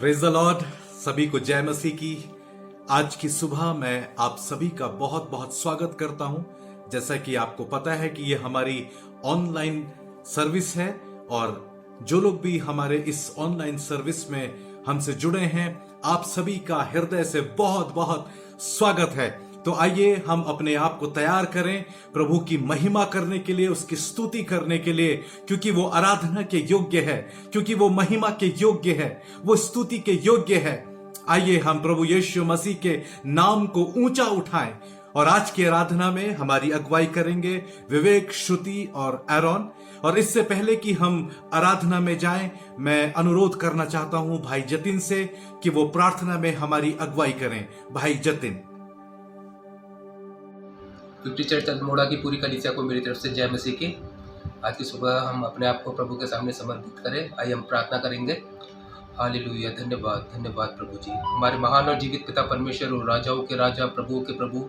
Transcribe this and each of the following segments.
Praise the Lord. सभी को जय मसीह की। आज की सुबह मैं आप सभी का बहुत बहुत स्वागत करता हूं। जैसा कि आपको पता है कि ये हमारी ऑनलाइन सर्विस है और जो लोग भी हमारे इस ऑनलाइन सर्विस में हमसे जुड़े हैं, आप सभी का हृदय से बहुत बहुत स्वागत है। तो आइए हम अपने आप को तैयार करें प्रभु की महिमा करने के लिए, उसकी स्तुति करने के लिए, क्योंकि वो आराधना के योग्य है, क्योंकि वो महिमा के योग्य है, वो स्तुति के योग्य है। आइए हम प्रभु यीशु मसीह के नाम को ऊंचा उठाएं। और आज की आराधना में हमारी अगुवाई करेंगे विवेक, श्रुति और एरोन। और इससे पहले कि हम आराधना में जाएं, मैं अनुरोध करना चाहता हूं भाई जतिन से कि वो प्रार्थना में हमारी अगुवाई करें। भाई जतिन। 50 चर्च अल्मोड़ा की पूरी कलीसिया को मेरी तरफ से जय मसीह की। आज की सुबह हम अपने आप को प्रभु के सामने समर्पित करें। आइए हम प्रार्थना करेंगे। हालेलुया। धन्यवाद धन्यवाद प्रभु जी, हमारे महान और जीवित पिता परमेश्वर और राजाओं के राजा, प्रभु के प्रभु,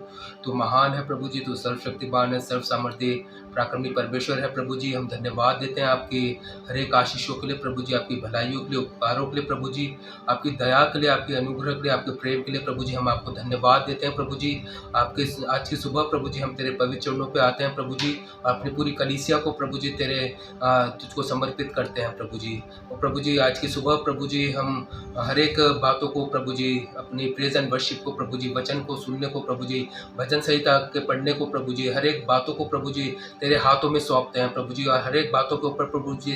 तू महान है प्रभु जी, तू सर्वशक्तिमान है, सर्व सामर्थ्य पराक्रमी परमेश्वर है प्रभु जी। हम धन्यवाद देते हैं आपकी हर एक आशीषों के लिए प्रभु जी, आपकी भलाइयों के लिए, उपकारों के लिए प्रभु जी, आपकी दया के लिए, आपके अनुग्रह के लिए, आपके प्रेम के लिए प्रभु जी। हम आपको धन्यवाद देते हैं प्रभु जी। आपके आज की सुबह प्रभु जी हम तेरे पवित्र चरणों पे आते हैं प्रभु जी। अपनी पूरी कलीसिया को प्रभु जी तेरे तुझको समर्पित करते हैं प्रभु जी। और प्रभु जी आज की सुबह प्रभु जी हम हर एक बातों को प्रभु जी, अपनी प्रेज एंड वर्शिप को प्रभु जी, वचन को सुनने को प्रभु जी, भजन संहिता के पढ़ने को प्रभु जी, हर एक बातों को प्रभु जी तेरे हाथों में सौंपते हैं प्रभु जी। और हर एक बातों के ऊपर प्रभु जी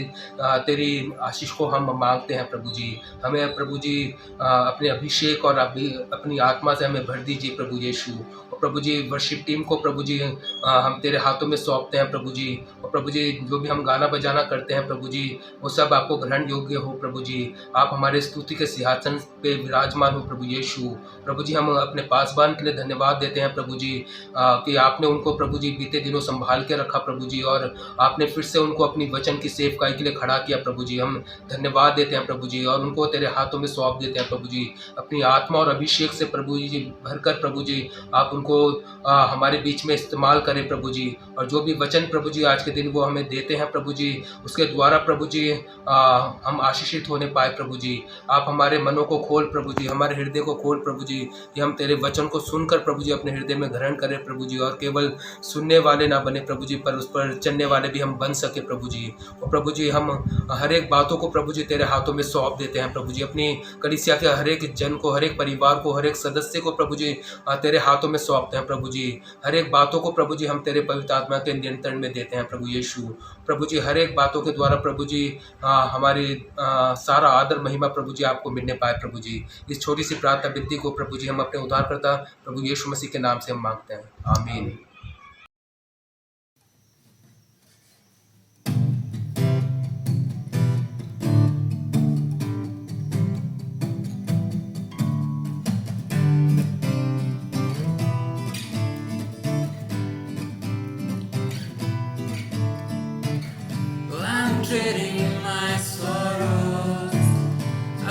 तेरी आशीष को हम मांगते हैं प्रभु जी। हमें प्रभु जी अपने अभिषेक और अपनी आत्मा से हमें भर दीजिए प्रभु यीशु। और प्रभु जी वर्शिप टीम को प्रभु जी हम तेरे हाथों में सौंपते हैं प्रभु जी। और प्रभु जी जो भी हम गाना बजाना करते हैं प्रभु जी, वो सब आपको ग्रहण योग्य हो प्रभु जी। आप हमारे स्तुति के सिंहासन पे विराजमान हो प्रभु यीशु। प्रभु जी हम अपने पासबान के लिए धन्यवाद देते हैं प्रभु जी कि आपने उनको प्रभु जी बीते दिनों संभाल के रखा प्रभु जी, और आपने फिर से उनको अपनी वचन की सेवकाई के लिए खड़ा किया प्रभु जी। हम धन्यवाद देते हैं प्रभु जी और उनको तेरे हाथों में सौंप देते हैं प्रभु जी। अपनी आत्मा और अभिषेक से प्रभु जी भरकर प्रभु जी आप उनको हमारे बीच में इस्तेमाल करें प्रभु जी। और जो भी वचन प्रभु जी आज के दिन वो हमें देते हैं प्रभु जी, उसके द्वारा प्रभु जी हम आशीषित होने पाए प्रभु जी। आप हमारे मनों को खोल प्रभु जी, हमारे हृदय को खोल प्रभु जी, कि हम तेरे वचन को सुनकर प्रभु जी अपने हृदय में ग्रहण करें प्रभु जी। और केवल सुनने वाले ना बने प्रभु जी, पर उस पर चलने वाले भी हम बन सके प्रभु जी। और प्रभु जी हम हर एक बातों को प्रभु जी तेरे हाथों में सौंप देते हैं प्रभु जी। अपनी कलीसिया के हर एक जन को, हर एक परिवार को, हर एक सदस्य को प्रभु जी तेरे हाथों में सौंपते हैं प्रभु जी। हर एक बातों को प्रभु जी हम तेरे पवित्र आत्मा के नियंत्रण में देते हैं प्रभु यीशु। प्रभु जी हर एक बातों के द्वारा प्रभु जी हमारी सारा आदर महिमा प्रभु जी आपको मिलने पाए प्रभु जी। इस छोटी सी प्रार्थना विधि को प्रभु जी हम अपने उद्धारकर्ता प्रभु यीशु मसीह के नाम से हम मांगते हैं, आमीन। Trading my sorrows,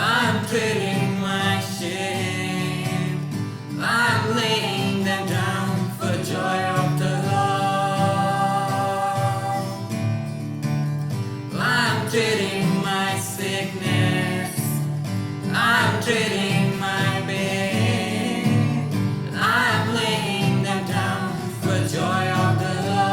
I'm trading my shame, I'm laying them down for joy of the Lord. I'm trading my sickness, I'm trading my pain, I'm laying them down for joy of the Lord.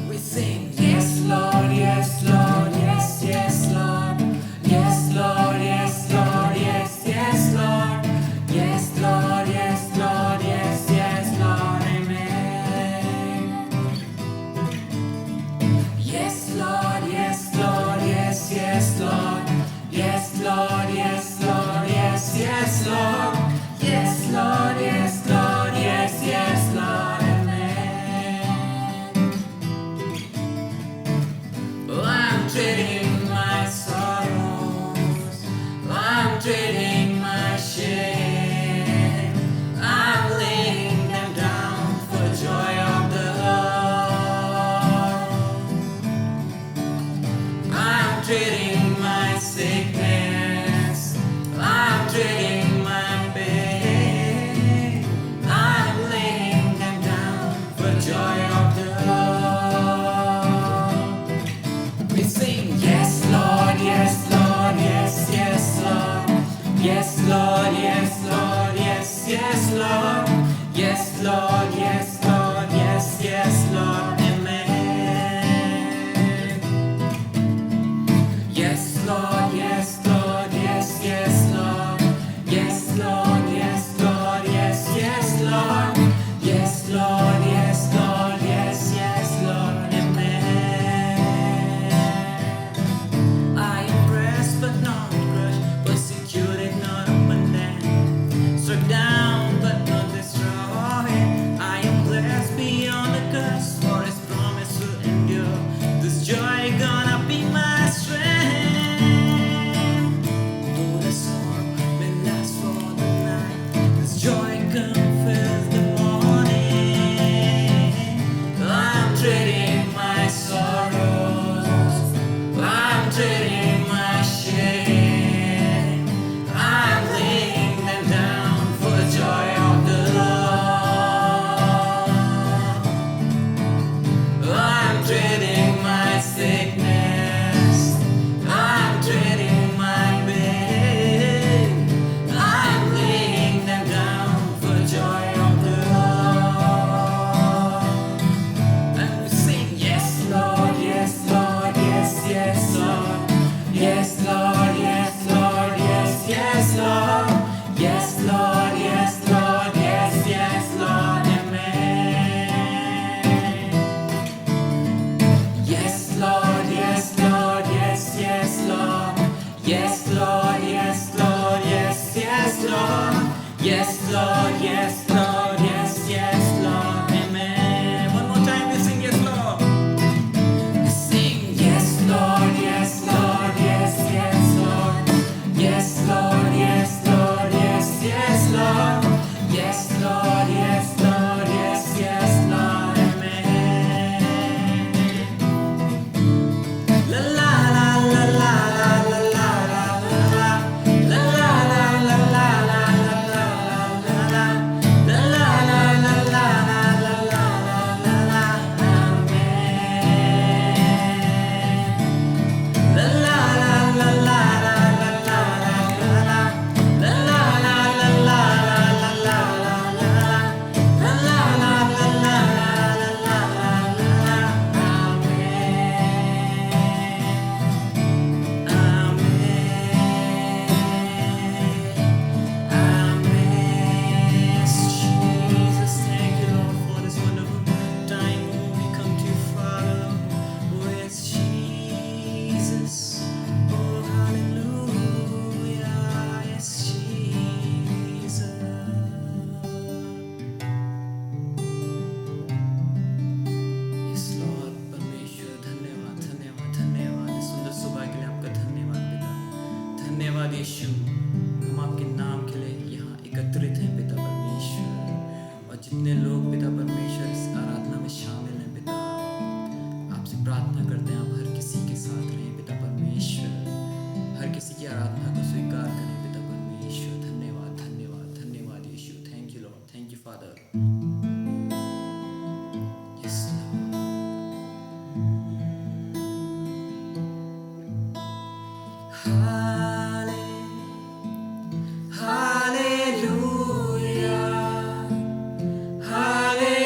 We sing, yes Lord, yes Lord, yes, yes Lord, yes Lord, yes Lord, yes, yes Lord, yes Lord, yes Lord, yes, yes Lord, amen. Yes Lord, yes Lord, yes, yes Lord, yes Lord, yes Lord, yes, yes Lord, yes Lord, yes Lord, yes, yes Lord, amen. Oh, I'm trading my sorrows, I'm trading my shame, I'm laying them down for joy of the Lord. I'm trading my sickness, I'm trading my pain, I'm laying them down for joy of the Lord. We sing, yes Lord, yes Lord, yes. Yes, Lord, yes, Lord, yes, yes, Lord. Yes, Lord, yes, Lord, yes, yes, Lord. Amen. Yes, Lord, yes, Lord, yes, yes, Lord. Yes, Lord, yes, Lord, yes, yes, Lord. Yes, Lord, yes, Lord, yes, yes, Lord. Amen. I am pressed but not crushed, persecuted, not abandoned, struck down but not destroyed. I am blessed beyond the curse, for His promise will endure. This joy gonna be my strength. Though the storm may last for the night, this joy confills the morning. I'm trading my sorrows, I'm trading my shame, I'm laying them down for the joy of the Lord. I'm trading my sickness, I'm trading my pain, I'm laying them down for the joy of the Lord. And we sing, yes, Lord, yes, Lord, yes, yes, Lord. Yes, Lord, yes, Lord, yes, yes, Lord. Yes, Lord, yes, Lord, yes, yes, Lord. Amen. Yes, Lord, yes, Lord, yes, yes, Lord. Yes, Lord, yes, Lord, yes, yes, Lord. Yes, Lord, yes, Lord, yes, yes, Lord. Amen. One more time, we sing, yes, Lord. Sing, yes, Lord, yes, Lord, yes, yes, Lord. Yes, Lord, yes, Lord, yes, yes, Lord. Yes, Lord, yes, Lord, yes, yes, Lord. Amen. La la la la la la la la la la la la la la la la la la Jesus, thank you, Lord, for this wonderful time when we come to you, Father. Oh, yes, Jesus. Oh, hallelujah. Yes, Jesus. Yes, Lord, परमेश्वर धन्यवाद धन्यवाद धन्यवाद इस सुंदर सुबह के लिए आपका धन्यवाद पिता। धन्यवाद यीशु, हम आपके नाम के लिए यहाँ एकत्रित हैं पिता परमेश्वर, और जितने लोग पिता परमेश्वर इस आराधना में शामिल हैं पिता, आपसे प्रार्थना करते हैं आप हर किसी के साथ रहें पिता परमेश्वर, हर किसी की आराधना को स्वीकार करें पिता परमेश्वर। धन्यवाद धन्यवाद धन्यवाद Yeshu. Thank you lord, thank you father. Yes lord. Hallelujah.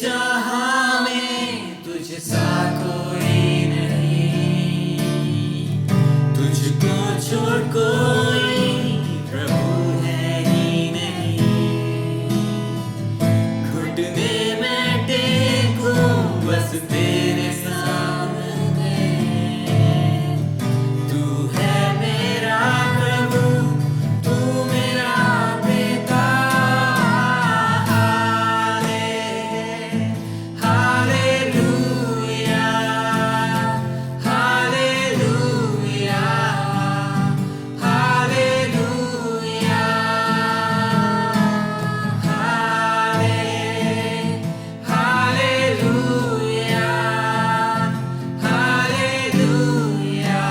जहां में तुझसा कोई नहीं, तुझको छोड़ कोई प्रभु है ही नहीं। घुटने में टेकूं बस तेरे सामने, तू है मेरा प्रभु, तू मेरा पिता। Hallelujah, hallelujah, hallelujah, hallelujah, hallelujah, hallelujah,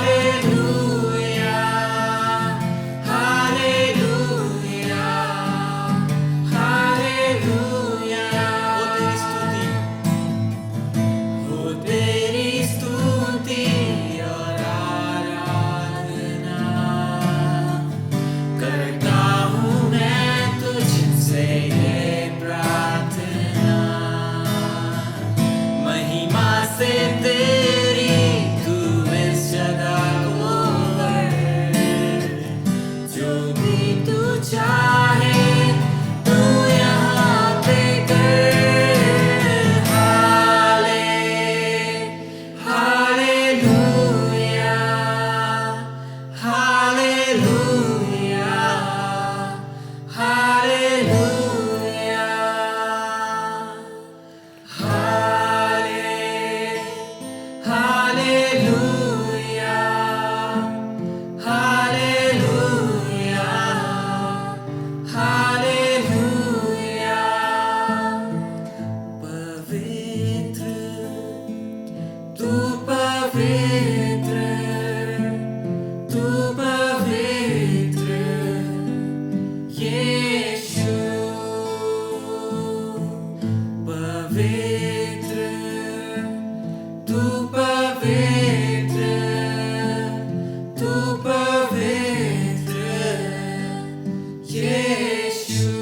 hallelujah, hallelujah, hallelujah. हो तेरी स्तुति और आराधना करता हूँ मैं तुझसे ये प्रार्थना। महिमा से तेरी तू इस जगह को कर, जो भी तू चाहे तू यहाँ पे कर। Hallelujah, hallelujah, hallelujah, hallelujah, hallelujah, hallelujah. पवित्र, तू पवित्र, तू पवित्र यीशु। पवित्र, तू पवित्र, तू पवित्र यीशु।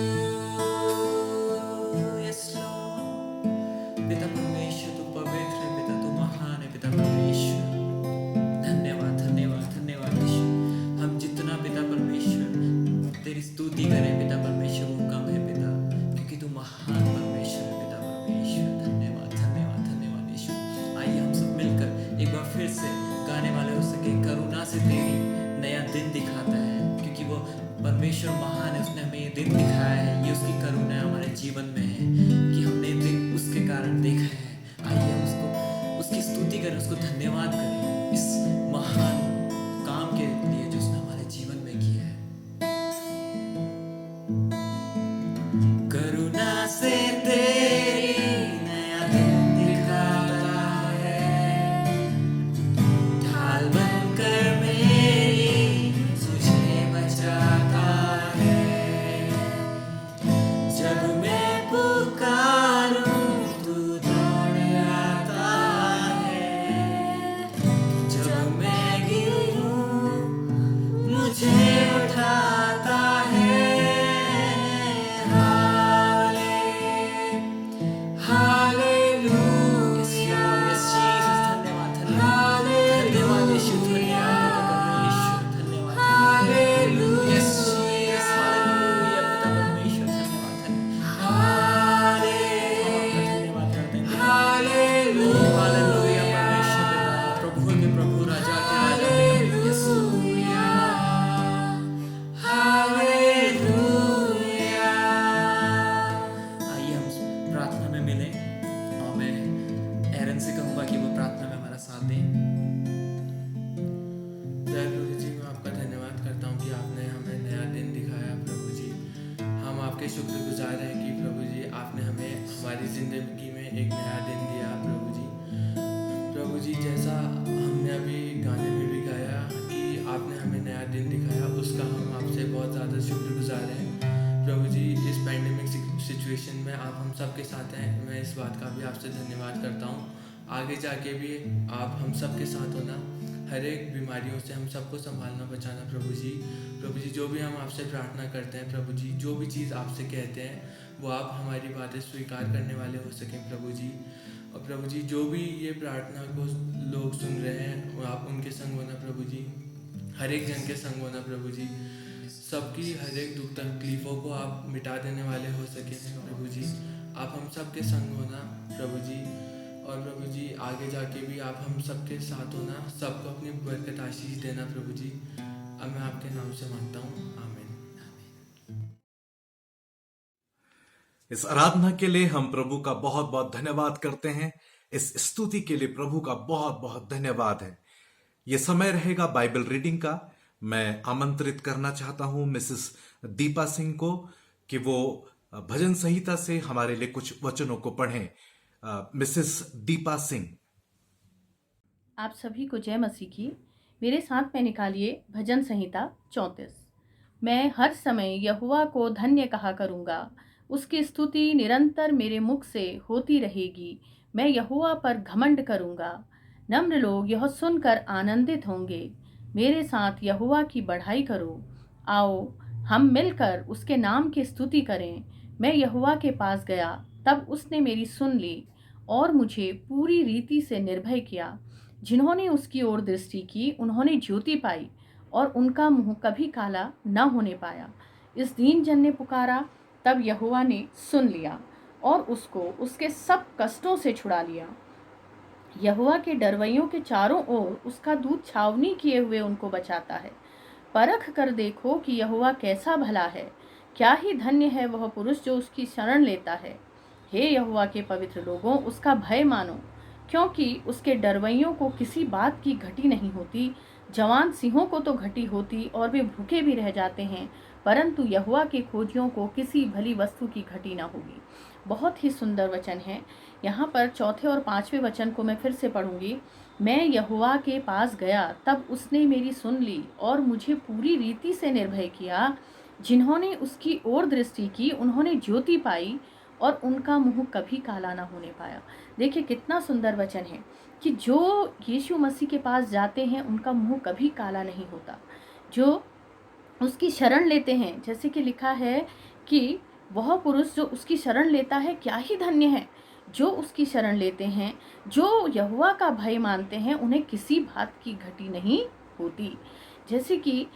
Yes, Lord. पिता परमेश्वर तू पवित्र है, पिता तू महान है, पिता परमेश्वर। धन्यवाद, धन्यवाद, धन्यवाद यीशु। हम जितना पिता परमेश्वर तेरी स्तुति करें पिता परमेश्वर वो कम है पिता, क्योंकि तू महान परमेश्वर है पिता परमेश्वर। धन्यवाद, धन्यवाद, धन्यवाद यीशु। आइए हम सब मिलकर एक बार फिर से गाने वाले हो सके, करुणा से तेरी नया दिन दिखाता है, क्योंकि वो परमेश्वर महान है, उसने हमें ये दिन दिखाया है। ये उसकी करुणा हमारे जीवन में है कि हमने दिन उसके कारण देखा है। आइए हम उसको उसकी स्तुति करें, उसको धन्यवाद करें इस महान काम के लिए जो उसने हमारे जीवन में किया है। करुणा से तेरी नया दिन दिखाता है, ढाल बनकर मेरी तुझे बचाता है। जब मैं पुकारूं तू दौड़ आता है, जब मैं गिरूं मुझे उठाता है। हालेलुया, यस जीसस, धन्यवाद, धन्यवाद, धन्यवाद यीशु, धन्यवाद परमेश्वर, धन्यवाद। हालेलुया, यस जीसस, हालेलुया पिता परमेश्वर, धन्यवाद, धन्यवाद। धन्यवाद करते हैं। हालेलुया, हालेलुया परमेश्वर पिता, प्रभु के प्रभु, राजा के राजा पिता यीशुया। हालेलुया। आइए हम प्रार्थना में मिलें और मैं एरन से कहूँगा कि वो प्रार्थना में हमारा साथ दें। जय प्रभु जी, मैं आपका धन्यवाद करता हूँ कि आपने हमें नया दिन दिखाया प्रभु जी। हम आपके शुक्रगुजार हैं कि प्रभु जी आपने हमें हमारी ज़िंदगी में एक नया दिन दिया प्रभु जी। प्रभु जी जैसा हमने अभी गाने में भी गाया कि आपने हमें नया दिन दिखाया, उसका हम आपसे बहुत ज़्यादा शुक्रगुजार हैं प्रभु जी। इस पैंडेमिक सिचुएशन में आप हम सब के साथ हैं, मैं इस बात का भी आपसे धन्यवाद करता हूँ। आगे जाके भी आप हम सब के साथ होना, हर एक बीमारियों से हम सबको संभालना बचाना प्रभु जी। प्रभु जी, जो भी हम आपसे प्रार्थना करते हैं प्रभु जी, जो भी चीज़ आपसे कहते हैं वो आप हमारी बातें स्वीकार करने वाले हो सकें प्रभु जी। और प्रभु जी, जो भी ये प्रार्थना को लोग सुन रहे हैं वो आप उनके संग होना प्रभु जी, हर एक जन के संग होना प्रभु जी। सबकी हर एक दुख तकलीफ़ों को आप मिटा देने वाले हो सके प्रभु जी। आप हम सब के संग होना प्रभु जी। और प्रभु जी, आगे जाके भी आप हम सबके साथ होना, सबको अपनी बरकत आशीष देना प्रभु जी। अब मैं आपके नाम से मांगता हूँ, आमीन। इस आराधना के लिए हम प्रभु का बहुत बहुत धन्यवाद करते हैं। इस स्तुति के लिए प्रभु का बहुत बहुत धन्यवाद है। ये समय रहेगा बाइबल रीडिंग का। मैं आमंत्रित करना चाहता हूं मिसेस दीपा सिंह को कि वो भजन संहिता से हमारे लिए कुछ वचनों को पढ़ें। मिसेस दीपा सिंह। आप सभी को जय मसीह की। मेरे साथ में निकालिए भजन संहिता 34। मैं हर समय यहोवा को धन्य कहा करूँगा, उसकी स्तुति निरंतर मेरे मुख से होती रहेगी। मैं यहोवा पर घमंड करूँगा, नम्र लोग यह सुनकर आनंदित होंगे। मेरे साथ यहोवा की बढ़ाई करो, आओ हम मिलकर उसके नाम की स्तुति करें। मैं यहोवा के पास गया, तब उसने मेरी सुन ली और मुझे पूरी रीति से निर्भय किया। जिन्होंने उसकी ओर दृष्टि की उन्होंने ज्योति पाई और उनका मुंह कभी काला न होने पाया। इस दीन जन ने पुकारा, तब यहोवा ने सुन लिया और उसको उसके सब कष्टों से छुड़ा लिया। यहोवा के डरवैयों के चारों ओर उसका दूत छावनी किए हुए उनको बचाता है। परख कर देखो कि यहोवा कैसा भला है, क्या ही धन्य है वह पुरुष जो उसकी शरण लेता है। हे यहोवा के पवित्र लोगों, उसका भय मानो, क्योंकि उसके डरवैयों को किसी बात की घटी नहीं होती। जवान सिंहों को तो घटी होती और वे भूखे भी रह जाते हैं, परंतु यहोवा के खोजियों को किसी भली वस्तु की घटी न होगी। बहुत ही सुंदर वचन है। यहाँ पर चौथे और पांचवें वचन को मैं फिर से पढ़ूंगी। मैं यहोवा के पास गया, तब उसने मेरी सुन ली और मुझे पूरी रीति से निर्भय किया। जिन्होंने उसकी ओर दृष्टि की उन्होंने ज्योति पाई और उनका मुंह कभी काला ना होने पाया। देखिए कितना सुंदर वचन है कि जो यीशु मसीह के पास जाते हैं उनका मुंह कभी काला नहीं होता। जो उसकी शरण लेते हैं, जैसे कि लिखा है कि वह पुरुष जो उसकी शरण लेता है क्या ही धन्य है। जो उसकी शरण लेते हैं, जो यहोवा का भय मानते हैं, उन्हें किसी बात की घटी नहीं होती। जैसे कि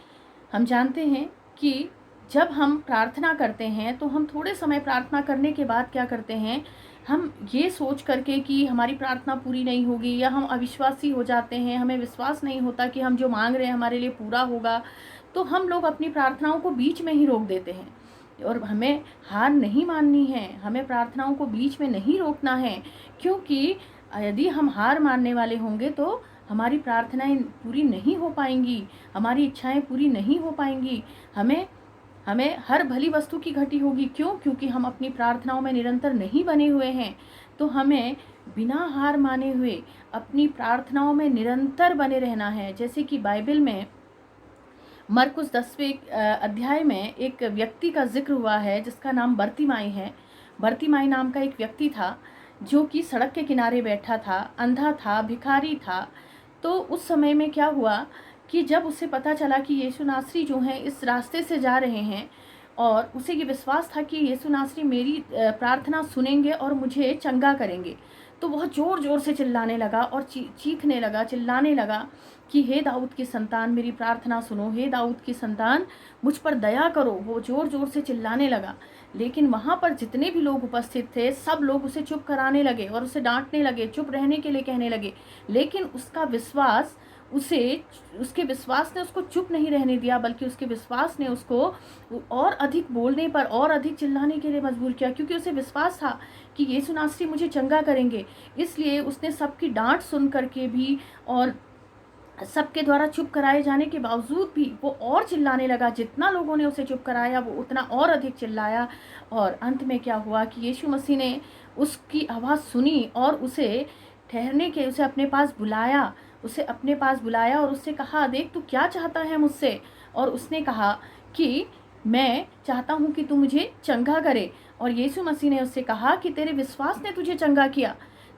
हम जानते हैं कि जब हम प्रार्थना करते हैं तो हम थोड़े समय प्रार्थना करने के बाद क्या करते हैं, हम ये सोच करके कि हमारी प्रार्थना पूरी नहीं होगी या हम अविश्वासी हो जाते हैं, हमें विश्वास नहीं होता कि हम जो मांग रहे हैं हमारे लिए पूरा होगा, तो हम लोग अपनी प्रार्थनाओं को बीच में ही रोक देते हैं। और हमें हार नहीं माननी है, हमें प्रार्थनाओं को बीच में नहीं रोकना है, क्योंकि यदि हम हार मानने वाले होंगे तो हमारी प्रार्थनाएं पूरी नहीं हो पाएंगी, हमारी इच्छाएं पूरी नहीं हो पाएंगी। हमें हर भली वस्तु की घटी होगी। क्यों? क्योंकि हम अपनी प्रार्थनाओं में निरंतर नहीं बने हुए हैं। तो हमें बिना हार माने हुए अपनी प्रार्थनाओं में निरंतर बने रहना है। जैसे कि बाइबल में मरकुस 10वें अध्याय में एक व्यक्ति का जिक्र हुआ है जिसका नाम बर्तिमाई है। बर्तिमाई नाम का एक व्यक्ति था जो कि सड़क के किनारे बैठा था, अंधा था, भिखारी था। तो उस समय में क्या हुआ कि जब उसे पता चला कि यीशु नासरी जो हैं इस रास्ते से जा रहे हैं और उसे ये विश्वास था कि यीशु नासरी मेरी प्रार्थना सुनेंगे और मुझे चंगा करेंगे, तो वह ज़ोर ज़ोर से चिल्लाने लगा और चीखने लगा, चिल्लाने लगा कि हे दाऊद की संतान मेरी प्रार्थना सुनो, हे दाऊद की संतान मुझ पर दया करो। वो ज़ोर ज़ोर से चिल्लाने लगा। लेकिन वहाँ पर जितने भी लोग उपस्थित थे सब लोग उसे चुप कराने लगे और उसे डांटने लगे, चुप रहने के लिए कहने लगे। लेकिन उसका विश्वास उसके विश्वास ने उसको चुप नहीं रहने दिया, बल्कि उसके विश्वास ने उसको और अधिक बोलने पर और अधिक चिल्लाने के लिए मजबूर किया, क्योंकि उसे विश्वास था कि यीशु नासरी मुझे चंगा करेंगे। इसलिए उसने सबकी डांट सुन करके भी और सबके द्वारा चुप कराए जाने के बावजूद भी वो और चिल्लाने लगा। जितना लोगों ने उसे चुप कराया वो उतना और अधिक चिल्लाया। और अंत में क्या हुआ कि यीशु मसीह ने उसकी आवाज़ सुनी और उसे अपने पास बुलाया। उसे अपने पास बुलाया और उससे कहा, देख तू क्या चाहता है मुझसे? और उसने कहा कि मैं चाहता हूँ कि तू मुझे चंगा करे। और यीशु मसीह ने उससे कहा कि तेरे विश्वास ने तुझे चंगा किया।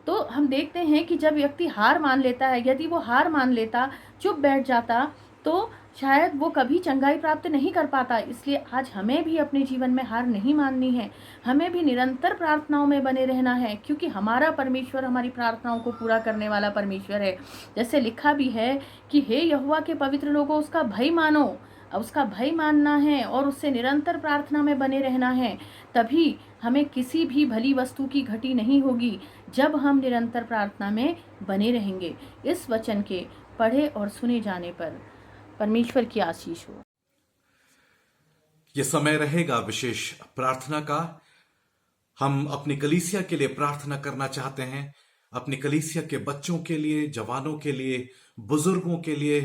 तो हम देखते हैं कि जब व्यक्ति हार मान लेता है, यदि वो हार मान लेता, चुप बैठ जाता, तो शायद वो कभी चंगाई प्राप्त नहीं कर पाता। इसलिए आज हमें भी अपने जीवन में हार नहीं माननी है, हमें भी निरंतर प्रार्थनाओं में बने रहना है, क्योंकि हमारा परमेश्वर हमारी प्रार्थनाओं को पूरा करने वाला परमेश्वर है। जैसे लिखा भी है कि हे यहोवा के पवित्र लोगों, उसका भय मानो। उसका भय मानना है और उससे निरंतर प्रार्थना में बने रहना है, तभी हमें किसी भी भली वस्तु की घटी नहीं होगी, जब हम निरंतर प्रार्थना में बने रहेंगे। इस वचन के पढ़े और सुने जाने पर परमेश्वर की आशीष हो। ये समय रहेगा विशेष प्रार्थना का। हम अपनी कलीसिया के लिए प्रार्थना करना चाहते हैं, अपनी कलीसिया के बच्चों के लिए, जवानों के लिए, बुजुर्गों के लिए,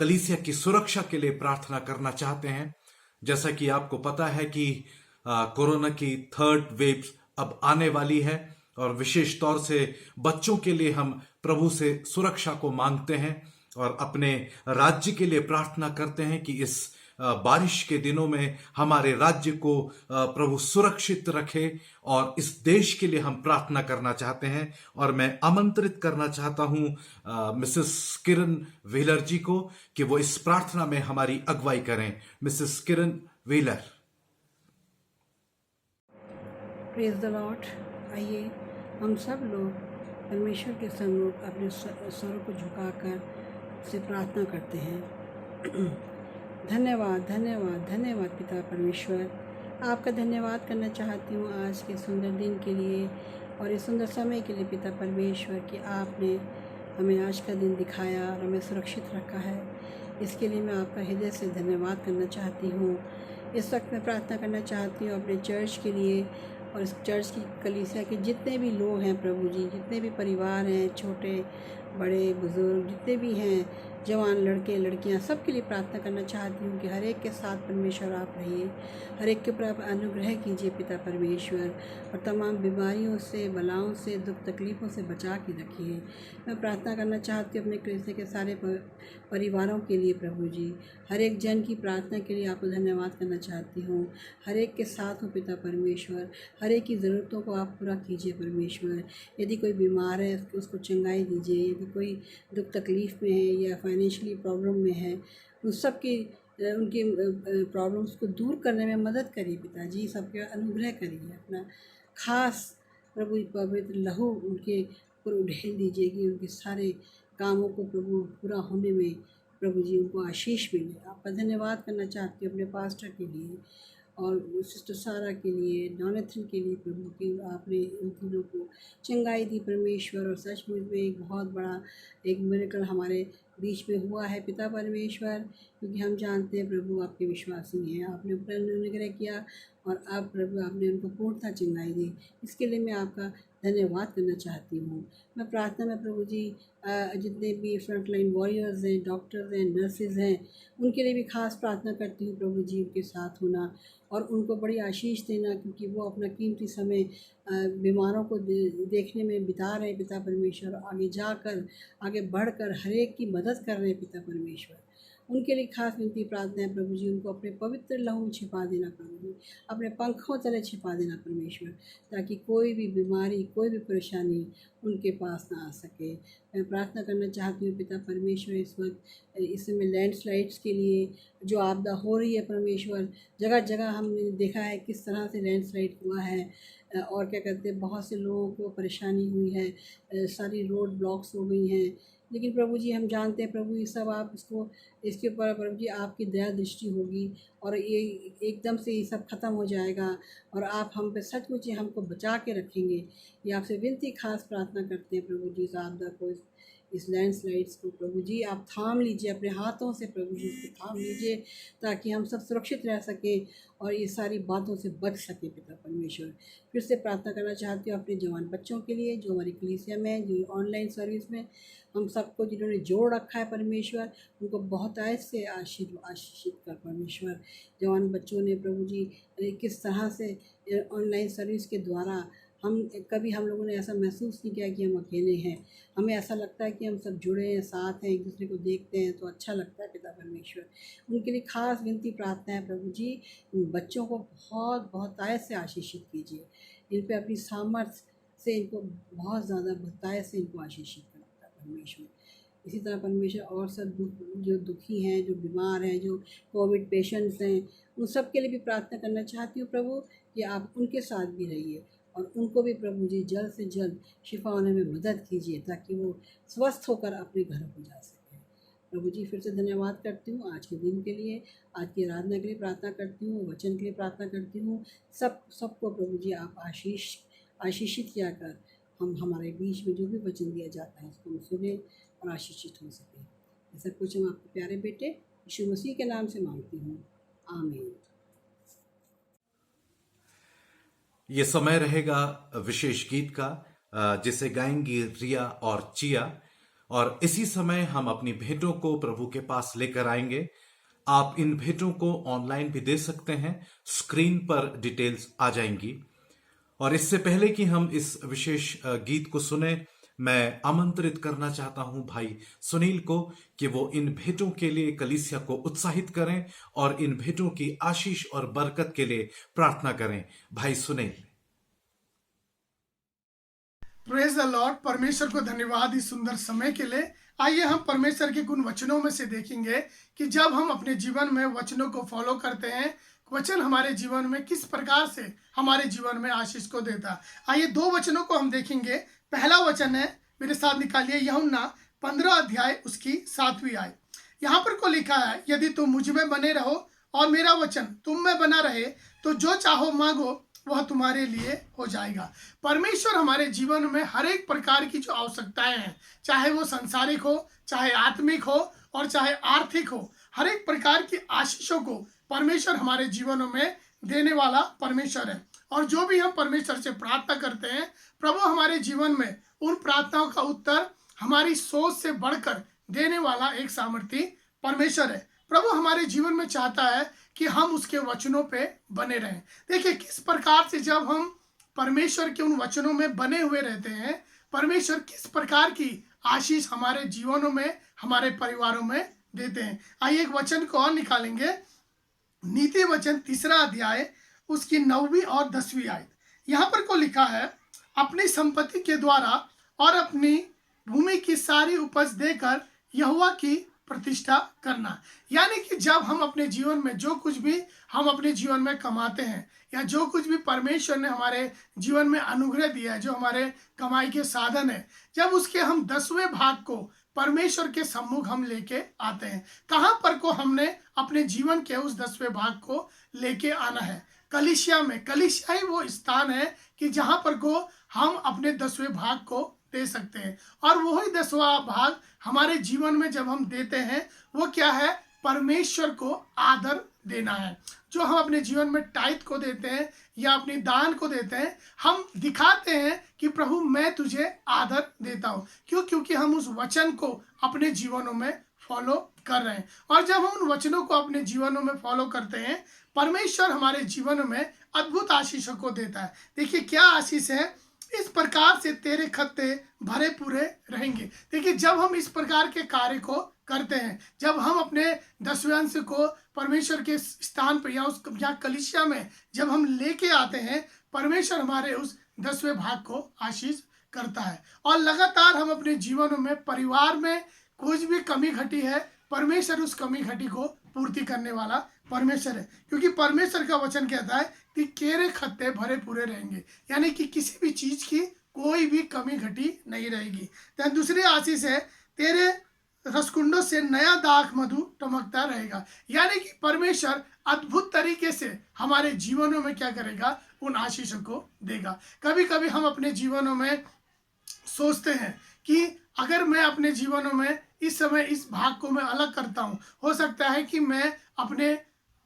कलीसिया की सुरक्षा के लिए प्रार्थना करना चाहते हैं। जैसा कि आपको पता है कि कोरोना की थर्ड वेव अब आने वाली है, और विशेष तौर से बच्चों के लिए हम प्रभु से सुरक्षा को मांगते हैं और अपने राज्य के लिए प्रार्थना करते हैं कि इस बारिश के दिनों में हमारे राज्य को प्रभु सुरक्षित रखे, और इस देश के लिए हम प्रार्थना करना चाहते हैं। और मैं आमंत्रित करना चाहता हूं मिसेस किरण व्हीलर जी को कि वो इस प्रार्थना में हमारी अगुवाई करें। Mrs Kiran wheeler. Praise the Lord. आइए हम सब लोग परमेश्वर के सम्मुख अपने स्वरों को झुकाकर से प्रार्थना करते हैं। धन्यवाद धन्यवाद धन्यवाद पिता परमेश्वर, आपका धन्यवाद करना चाहती हूँ आज के सुंदर दिन के लिए और इस सुंदर समय के लिए पिता परमेश्वर, कि आपने हमें आज का दिन दिखाया और हमें सुरक्षित रखा है। इसके लिए मैं आपका हृदय से धन्यवाद करना चाहती हूँ। इस वक्त मैं प्रार्थना करना चाहती हूँ अपने चर्च के लिए और इस चर्च की कलीसिया के जितने भी लोग हैं प्रभु जी, जितने भी परिवार हैं, छोटे बड़े बुज़ुर्ग जितने भी हैं, जवान लड़के लड़कियां, सब के लिए प्रार्थना करना चाहती हूँ कि हर एक के साथ परमेश्वर आप रहिए, हर एक के ऊपर आप अनुग्रह कीजिए पिता परमेश्वर, और तमाम बीमारियों से, बलाओं से, दुख तकलीफ़ों से बचा के रखिए। मैं प्रार्थना करना चाहती हूँ अपने कलीसिया के सारे परिवारों के लिए प्रभु जी, हर एक जन की प्रार्थना के लिए आपको धन्यवाद करना चाहती हूँ। हर एक के साथ हो पिता परमेश्वर, हर एक की ज़रूरतों को आप पूरा कीजिए परमेश्वर। यदि कोई बीमार है उसको चंगाई दीजिए, यदि कोई दुख तकलीफ़ में है या फाइनेंशियली प्रॉब्लम में है, उन सब की उनकी प्रॉब्लम्स को दूर करने में मदद करिए पिताजी, सबके अनुग्रह करिए। अपना खास प्रभु पवित्र लहू उनके ऊपर उड़ेल दीजिए कि उनके सारे कामों को प्रभु पूरा होने में प्रभु जी उनको आशीष मिले। आपका धन्यवाद करना चाहती हूँ अपने पास्टर के लिए और सिस्टर सारा के लिए, डोनेथन के लिए प्रभु की आपने इन तीनों को चंगाई दी परमेश्वर, और सचमुच में एक बहुत बड़ा एक मिरेकल हमारे बीच में हुआ है पिता परमेश्वर, क्योंकि हम जानते हैं प्रभु आपके विश्वासी हैं, आपने ऊपर अनुग्रह किया और आप प्रभु आपने उनको पूर्णता चंगाई दी। इसके लिए मैं आपका धन्यवाद करना चाहती हूँ। मैं प्रार्थना में प्रभु जी जितने भी फ्रंट लाइन वॉरियर्स हैं, डॉक्टर्स हैं, नर्सेज हैं, उनके लिए भी खास प्रार्थना करती हूँ प्रभु जी, उनके साथ होना और उनको बड़ी आशीष देना, क्योंकि वो अपना कीमती समय बीमारों को देखने में बिता रहे हैं पिता परमेश्वर, आगे जाकर आगे बढ़कर हर एक की मदद कर रहे हैं पिता परमेश्वर। उनके लिए खास विनती प्रार्थना है प्रभु जी, उनको अपने पवित्र लहू में छिपा देना प्रभु जी, अपने पंखों तले छिपा देना परमेश्वर, ताकि कोई भी बीमारी, कोई भी परेशानी उनके पास ना आ सके। मैं प्रार्थना करना चाहती हूँ पिता परमेश्वर इस वक्त इस समय लैंडस्लाइड्स के लिए जो आपदा हो रही है परमेश्वर, जगह जगह हमने देखा है किस तरह से लैंडस्लाइड हुआ है और क्या कहते हैं बहुत से लोगों को परेशानी हुई है, सारी रोड ब्लॉक्स हो गई हैं। लेकिन प्रभु जी हम जानते हैं प्रभु ये सब आप इसके ऊपर प्रभु जी आपकी दया दृष्टि होगी और ये एकदम से ये सब ख़त्म हो जाएगा और आप हम पे सचमुच ही हमको बचा के रखेंगे। ये आपसे विनती खास प्रार्थना करते हैं प्रभु जी, इस आपदा को, इस लैंडस्लाइड्स को प्रभु जी आप थाम लीजिए अपने हाथों से प्रभु जी, इसको थाम लीजिए ताकि हम सब सुरक्षित रह सकें और ये सारी बातों से बच सके पिता परमेश्वर। फिर से प्रार्थना करना चाहती हूँ अपने जवान बच्चों के लिए जो हमारी कलीसिया में, जो ऑनलाइन सर्विस में हम सबको जिन्होंने जोड़ रखा है परमेश्वर, उनको बहुत ऐसे आशीषित कर परमेश्वर। जवान बच्चों ने प्रभु जी किस तरह से ऑनलाइन सर्विस के द्वारा कभी हम लोगों ने ऐसा महसूस नहीं किया कि हम अकेले हैं। हमें ऐसा लगता है कि हम सब जुड़े हैं, साथ हैं, एक दूसरे को देखते हैं तो अच्छा लगता है पिता परमेश्वर। उनके लिए खास विनती प्रार्थना है प्रभु जी, इन बच्चों को बहुत बहुत आयत से आशीषित कीजिए, इन पे अपनी से इनको बहुत ज़्यादा बताए से इनको आशीषित करता है परमेश्वर। इसी तरह परमेश्वर और सब जो दुखी हैं, जो बीमार हैं, जो कोविड पेशेंट्स हैं, उन सब के लिए भी प्रार्थना करना चाहती हूँ प्रभु कि आप उनके साथ भी रहिए और उनको भी प्रभु जी जल्द से जल्द शिफा होने में मदद कीजिए ताकि वो स्वस्थ होकर अपने घर को जा सकें। प्रभु जी फिर से धन्यवाद करती हूँ आज के दिन के लिए, आज की आराधना के लिए प्रार्थना करती हूँ, वचन के लिए प्रार्थना करती हूँ। सबको प्रभु जी आप आशीषित किया कर हम हमारे बीच में जो भी वचन दिया जाता है उसको हम सुने और आशीषित हो सके। ऐसा कुछ हम आपके प्यारे बेटे यीशु मसीह के नाम से मांगती हूँ, आमीन। ये समय रहेगा विशेष गीत का जिसे गाएंगी रिया और चिया, और इसी समय हम अपनी भेंटों को प्रभु के पास लेकर आएंगे। आप इन भेंटों को ऑनलाइन भी दे सकते हैं, स्क्रीन पर डिटेल्स आ जाएंगी। और इससे पहले कि हम इस विशेष गीत को सुने, मैं आमंत्रित करना चाहता हूं भाई सुनील को कि वो इन भेंटों के लिए कलीसिया को उत्साहित करें और इन भेंटों की आशीष और बरकत के लिए प्रार्थना करें। भाई सुनील। Praise the Lord. परमेश्वर को धन्यवाद इस सुंदर समय के लिए। आइए हम परमेश्वर के कुछ वचनों में से देखेंगे कि जब हम अपने जीवन में वचनों को फॉलो करते हैं, वचन हमारे जीवन में किस प्रकार से हमारे जीवन में आशीष को देता है। आइए 2 वचनों को हम देखेंगे। पहला वचन है, मेरे साथ निकालिए, यूहन्ना 15 अध्याय उसकी 7वीं आयत। यहाँ पर को लिखा है, यदि तुम मुझ में बने रहो और मेरा वचन तुम में बना रहे तो जो चाहो मांगो वह तुम्हारे लिए हो जाएगा। परमेश्वर हमारे जीवन में हर एक प्रकार की जो आवश्यकताएं हैं, चाहे वो सांसारिक हो, चाहे आत्मिक हो और चाहे आर्थिक हो, हर एक प्रकार की आशीषों को परमेश्वर हमारे जीवनों में देने वाला परमेश्वर है। और जो भी हम परमेश्वर से प्रार्थना करते हैं, प्रभु हमारे जीवन में उन प्रार्थनाओं का उत्तर हमारी सोच से बढ़कर देने वाला एक सामर्थी परमेश्वर है। प्रभु हमारे जीवन में चाहता है कि हम उसके वचनों पे बने रहें। देखिए किस प्रकार से जब हम परमेश्वर के उन वचनों में बने हुए रहते हैं, परमेश्वर किस प्रकार की आशीष हमारे जीवनों में, हमारे परिवारों में देते हैं। आइए एक वचन को और निकालेंगे। नीति वचन 3 अध्याय उसकी 9वीं और 10वीं आयत। यहाँ पर को लिखा है, अपनी संपत्ति के द्वारा और अपनी भूमि की सारी उपज देकर यहोवा की प्रतिष्ठा करना। यानी कि जब हम अपने जीवन में जो कुछ भी हम अपने जीवन में कमाते हैं या जो कुछ भी परमेश्वर ने हमारे जीवन में अनुग्रह दिया है, जो हमारे कमाई के साधन है, जब उसके हम 10वें भाग को परमेश्वर के सम्मुख हम लेके आते हैं। कहाँ पर को हमने अपने जीवन के उस 10वें भाग को लेके आना है? कलीसिया में। कलीसिया ही वो स्थान है कि जहाँ पर को हम अपने 10वें भाग को दे सकते हैं। और वही 10वां भाग हमारे जीवन में जब हम देते हैं, वो क्या है? परमेश्वर को आदर देना है। जो हम अपने जीवन में टाइट को देते हैं या अपनी दान को देते हैं, हम दिखाते हैं कि प्रभु मैं तुझे आदर देता हूँ। क्यों? क्योंकि हम उस वचन को अपने जीवनों में फॉलो कर रहे हैं। और जब हम उन वचनों को अपने जीवनों में फॉलो करते हैं, परमेश्वर हमारे जीवन में अद्भुत आशीषों को देता है। देखिए क्या आशीष है? इस प्रकार से तेरे खत्ते भरे पूरे रहेंगे। देखिए जब हम इस प्रकार के कार्य को करते हैं, जब हम अपने 10वें अंश को परमेश्वर के स्थान पर या कलीसिया में जब हम लेके आते हैं, परमेश्वर हमारे उस 10वें भाग को आशीष करता है। और लगातार हम अपने जीवनों में, परिवार में कुछ भी कमी घटी है, परमेश्वर उस कमी घटी को पूर्ति करने वाला परमेश्वर है। क्योंकि परमेश्वर का वचन कहता है कि तेरे खत्ते भरे पूरे रहेंगे, यानी कि किसी भी चीज की कोई भी कमी घटी नहीं रहेगी। तो दूसरी आशीष है, तेरे रसकुंडों से नया दाख मधु टमकता रहेगा। यानी कि परमेश्वर अद्भुत तरीके से हमारे जीवनों में क्या करेगा? उन आशीषों को देगा। कभी कभी हम अपने जीवनों में सोचते हैं कि अगर मैं अपने जीवनों में इस समय इस भाग को मैं अलग करता हूँ, हो सकता है कि मैं अपने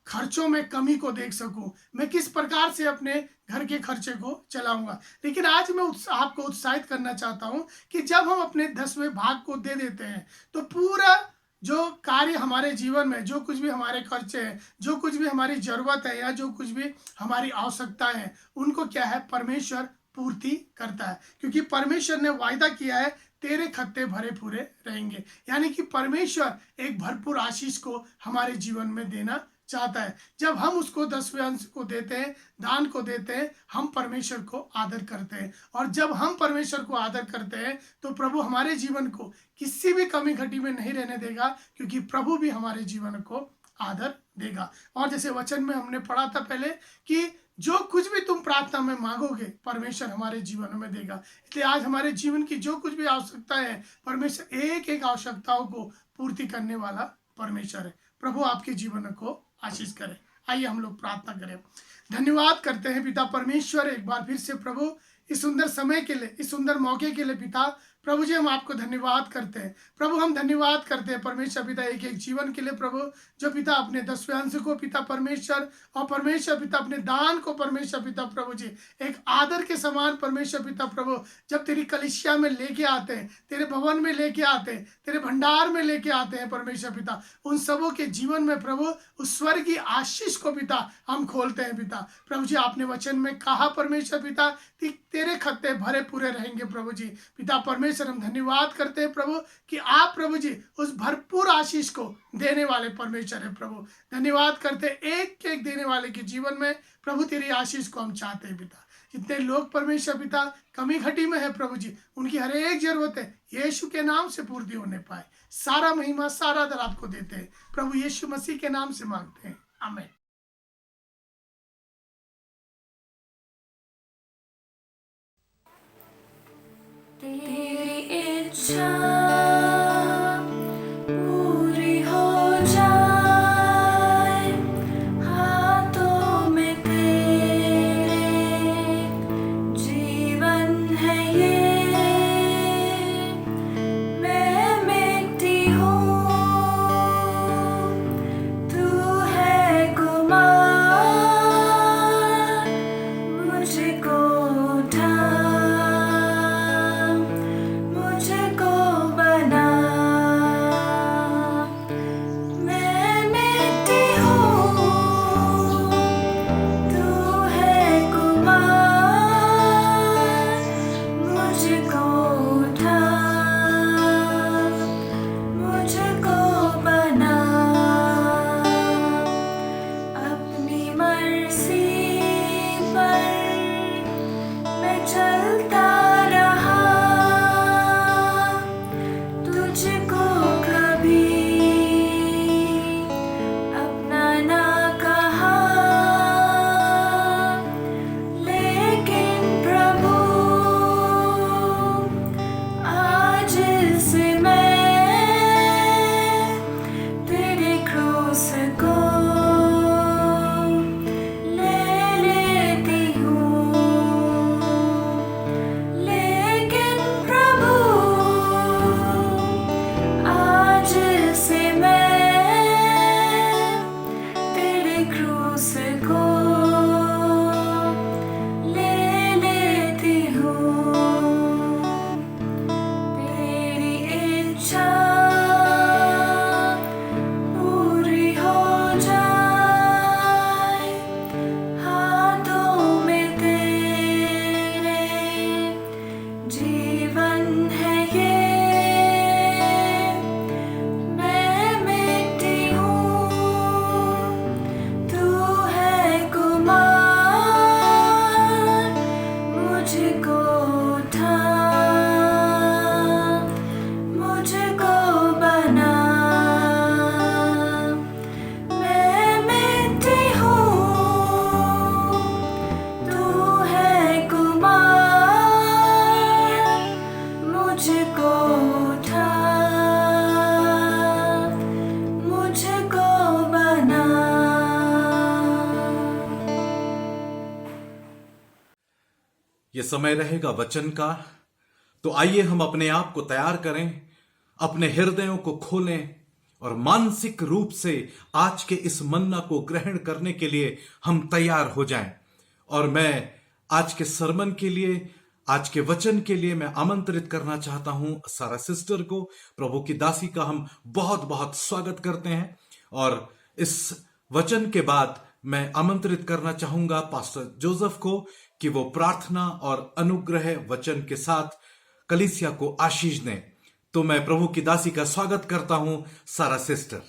खर्चों में कमी को देख सकूं, मैं किस प्रकार से अपने घर के खर्चे को चलाऊंगा। लेकिन आज मैं आपको उत्साहित करना चाहता हूं कि जब हम अपने 10वें भाग को दे देते हैं, तो पूरा जो कार्य हमारे जीवन में, जो कुछ भी हमारे खर्चे हैं, जो कुछ भी हमारी जरूरत है या जो कुछ भी हमारी आवश्यकताएं हैं, उनको क्या है? परमेश्वर पूर्ति करता है। क्योंकि परमेश्वर ने वायदा किया है, तेरे खत्ते भरे पूरे रहेंगे। यानी कि परमेश्वर एक भरपूर आशीष को हमारे जीवन में देना चाहता है। जब हम उसको 10वें अंश को देते हैं, दान को देते हैं, हम परमेश्वर को आदर करते हैं। और जब हम परमेश्वर को आदर करते हैं तो प्रभु हमारे जीवन को किसी भी कमी घटी में नहीं रहने देगा, क्योंकि प्रभु भी हमारे जीवन को आदर देगा। और जैसे वचन में हमने पढ़ा था पहले कि जो कुछ भी तुम प्रार्थना में मांगोगे परमेश्वर हमारे जीवन में देगा। इसलिए आज हमारे जीवन की जो कुछ भी आवश्यकता है, परमेश्वर एक एक आवश्यकताओं को पूर्ति करने वाला परमेश्वर है। प्रभु आपके जीवन को आशीष करे। आइए हम लोग प्रार्थना करें। धन्यवाद करते हैं पिता परमेश्वर एक बार फिर से प्रभु, इस सुंदर समय के लिए, इस सुंदर मौके के लिए पिता प्रभु जी, हम आपको धन्यवाद करते हैं। प्रभु हम धन्यवाद करते हैं परमेश्वर पिता एक एक जीवन के लिए प्रभु, जो पिता अपने 10वें अंश को पिता परमेश्वर, और परमेश्वर पिता अपने दान को परमेश्वर पिता प्रभु जी एक आदर के समान परमेश्वर पिता प्रभु, जब तेरी कलीसिया में लेके आते हैं, तेरे भवन में लेके आते हैं, तेरे भंडार में लेके आते हैं परमेश्वर पिता, उन सबों के जीवन में प्रभु उस स्वर्गीय आशीष को पिता हम खोलते हैं पिता। प्रभु जी आपने वचन में कहा परमेश्वर पिता तेरे खत्ते भरे पूरे रहेंगे प्रभु जी। पिता परमेश्वर हम धन्यवाद करते हैं प्रभु कि आप प्रभु जी उस भरपूर आशीष को देने वाले परमेश्वर है प्रभु। धन्यवाद करते एक एक देने वाले के जीवन में प्रभु तेरी आशीष को हम चाहते हैं पिता। जितने लोग परमेश्वर पिता कमी घटी में है प्रभु जी, उनकी हर एक जरूरत है यीशु के नाम से पूर्ति होने पाए। सारा महिमा सारा दर आपको देते हैं प्रभु, यीशु मसीह के नाम से मांगते हैं, आमीन। तेरी इच्छा पूरी हो जाए, हाथों में तेरे जीवन है ये। मैं मिट्टी हूँ, तू है कुमार, मुझको उठा, मुझको बना। मैं मिट्टी हूँ, तू है कुमार, मुझको उठा, मुझको बना। अपनी मर्जी पर मैं चलता रहा, तुझको कभी अपना ना कहा। लेकिन प्रभु आज से मैं तेरे क्रूस को ले लेती हूँ। लेकिन प्रभु आज से मैं तेरे क्रूस को ले लेती हूँ। तेरी इच्छा पूरी हो जाए, हाथों में तेरे जीवन है ये। मैं मिट्टी हूँ, तू है कुमार, मुझको उठा, मुझको बना। मैं मिट्टी हूँ, तू है कुमार, मुझको उठा, मुझको बना। ये समय रहेगा वचन का, तो आइए हम अपने आप को तैयार करें, अपने हृदयों को खोलें और मानसिक रूप से आज के इस मन्ना को ग्रहण करने के लिए हम तैयार हो जाएं। और मैं आज के सरमन के लिए, आज के वचन के लिए मैं आमंत्रित करना चाहता हूं सारा सिस्टर को। प्रभु की दासी का हम बहुत बहुत स्वागत करते हैं। और इस वचन के बाद मैं आमंत्रित करना चाहूंगा पास्टर जोसेफ को कि वो प्रार्थना और अनुग्रह वचन के साथ कलीसिया को आशीष दें। तो मैं प्रभु की दासी का स्वागत करता हूं सारा सिस्टर।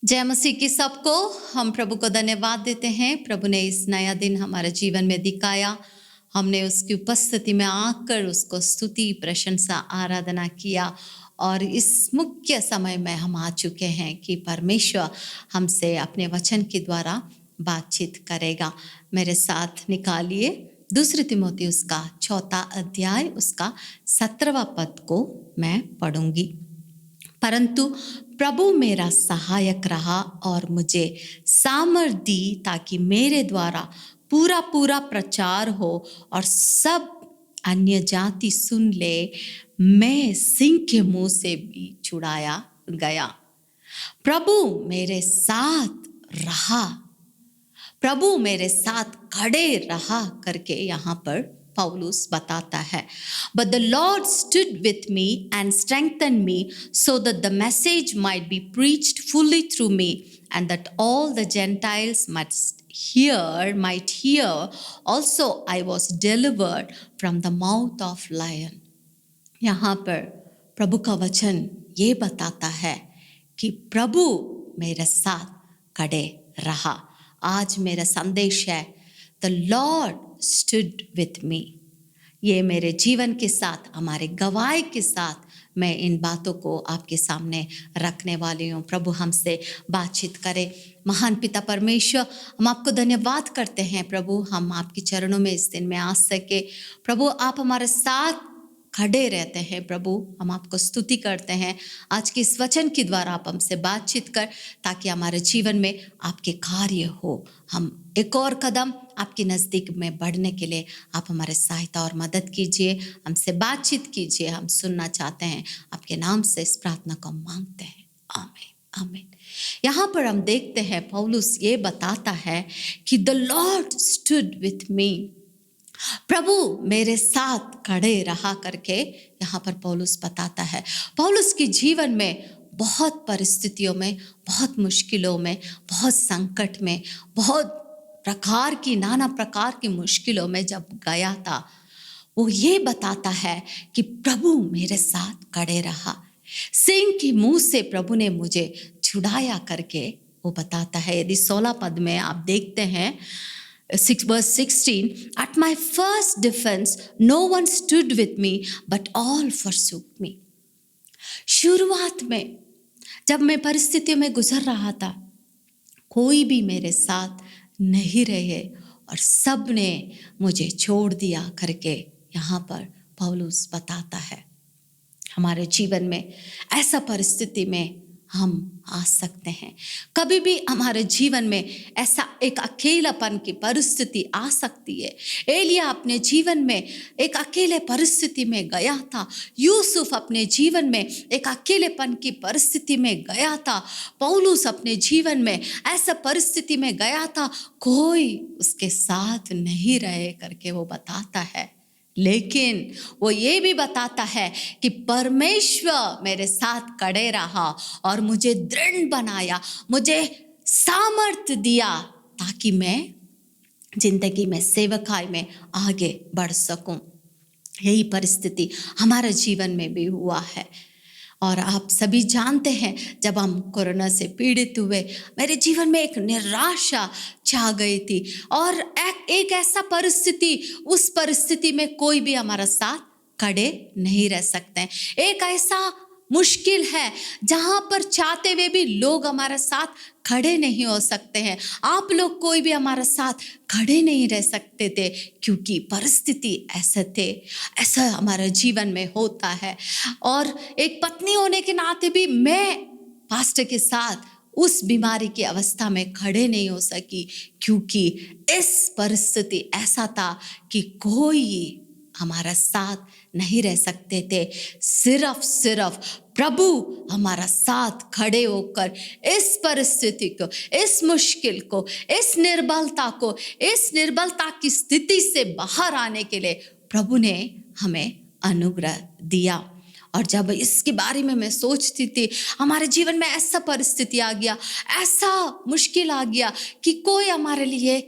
जय मसीह की सबको। हम प्रभु को धन्यवाद देते हैं। प्रभु ने इस नया दिन हमारे जीवन में दिखाया। हमने उसकी उपस्थिति में आकर उसको स्तुति, प्रशंसा, आराधना किया और इस मुख्य समय में हम आ चुके हैं कि परमेश्वर हमसे अपने वचन के द्वारा बातचीत करेगा। मेरे साथ निकालिए 2 तिमोथेयुस का 4 अध्याय उसका 17वां पद को मैं पढ़ूंगी। परंतु प्रभु मेरा सहायक रहा और मुझे सामर्थ दी ताकि मेरे द्वारा पूरा पूरा प्रचार हो और सब अन्य जाति सुन ले। मैं सिंह के मुंह से भी छुड़ाया गया। प्रभु मेरे साथ रहा, प्रभु मेरे साथ खड़े रहा करके यहाँ पर पौलुस बताता है। But the Lord stood with me and strengthened me so that the message might be preached fully through me and that all the Gentiles might hear. Also I was delivered from the mouth of lion. यहाँ पर प्रभु का वचन ये बताता है कि प्रभु मेरे साथ खड़े रहा। आज मेरा संदेश है The Lord stood with me। ये मेरे जीवन के साथ, हमारे गवाही के साथ मैं इन बातों को आपके सामने रखने वाली हूँ। प्रभु हमसे बातचीत करे। महान पिता परमेश्वर, हम आपको धन्यवाद करते हैं प्रभु, हम आपके चरणों में इस दिन में आ सके। प्रभु आप हमारे साथ खड़े रहते हैं। प्रभु हम आपको स्तुति करते हैं आज के इस वचन के द्वारा आप हमसे बातचीत कर, ताकि हमारे जीवन में आपके कार्य हो। हम एक और कदम आपके नज़दीक में बढ़ने के लिए आप हमारे सहायता और मदद कीजिए, हमसे बातचीत कीजिए। हम सुनना चाहते हैं, आपके नाम से इस प्रार्थना को मांगते हैं, आमीन आमीन। यहाँ पर हम देखते हैं पौलुस ये बताता है कि the lord stood with me, प्रभु मेरे साथ खड़े रहा करके यहाँ पर पौलुस बताता है। पौलुस के जीवन में बहुत परिस्थितियों में, बहुत मुश्किलों में, बहुत संकट में, बहुत नाना प्रकार की मुश्किलों में जब गया था, वो ये बताता है कि प्रभु मेरे साथ खड़े रहा। सिंह के मुंह से प्रभु ने मुझे छुड़ाया करके वो बताता है। यदि 16 पद में आप देखते हैं, verse 16, at my first defense no one stood with me but all forsook me। शुरुआत में जब मैं परिस्थितियों में गुजर रहा था, कोई भी मेरे साथ नहीं रहे और सब ने मुझे छोड़ दिया करके यहाँ पर पौलुस बताता है। हमारे जीवन में ऐसा परिस्थिति में हम आ सकते हैं। कभी भी हमारे जीवन में ऐसा एक अकेलापन की परिस्थिति आ सकती है। एलिया अपने जीवन में एक अकेले परिस्थिति में गया था। यूसुफ अपने जीवन में एक अकेलेपन की परिस्थिति में गया था। पौलुस अपने जीवन में ऐसा परिस्थिति में गया था, कोई उसके साथ नहीं रहे करके वो बताता है। लेकिन वो ये भी बताता है कि परमेश्वर मेरे साथ खड़े रहा और मुझे दृढ़ बनाया, मुझे सामर्थ्य दिया ताकि मैं जिंदगी में सेवकाई में आगे बढ़ सकूं। यही परिस्थिति हमारे जीवन में भी हुआ है और आप सभी जानते हैं, जब हम कोरोना से पीड़ित हुए, मेरे जीवन में एक निराशा छा गई थी और एक ऐसा परिस्थिति, उस परिस्थिति में कोई भी हमारा साथ खड़े नहीं रह सकते। एक ऐसा मुश्किल है जहाँ पर चाहते हुए भी लोग हमारे साथ खड़े नहीं हो सकते हैं। आप लोग कोई भी हमारे साथ खड़े नहीं रह सकते थे, क्योंकि परिस्थिति ऐसा हमारे जीवन में होता है। और एक पत्नी होने के नाते भी मैं पास्टर के साथ उस बीमारी की अवस्था में खड़े नहीं हो सकी, क्योंकि इस परिस्थिति ऐसा था कि कोई हमारा साथ नहीं रह सकते थे। सिर्फ प्रभु हमारा साथ खड़े होकर इस परिस्थिति को, इस मुश्किल को, इस निर्बलता की स्थिति से बाहर आने के लिए प्रभु ने हमें अनुग्रह दिया। और जब इसके बारे में मैं सोचती थी, हमारे जीवन में ऐसा परिस्थिति आ गया, ऐसा मुश्किल आ गया कि कोई हमारे लिए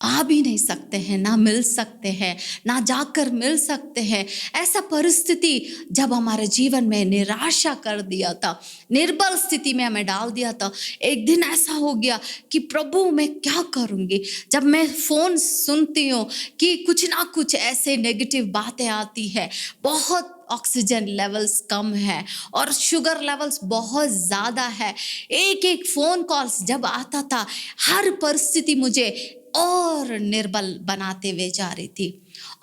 आ भी नहीं सकते हैं, ना मिल सकते हैं, ना जाकर मिल सकते हैं। ऐसा परिस्थिति जब हमारे जीवन में निराशा कर दिया था, निर्बल स्थिति में हमें डाल दिया था, एक दिन ऐसा हो गया कि प्रभु मैं क्या करूँगी। जब मैं फ़ोन सुनती हूँ कि कुछ ना कुछ ऐसे नेगेटिव बातें आती है, बहुत ऑक्सीजन लेवल्स कम है और शुगर लेवल्स बहुत ज़्यादा है। एक एक फ़ोन कॉल्स जब आता था, हर परिस्थिति मुझे और निर्बल बनाते हुए जा रही थी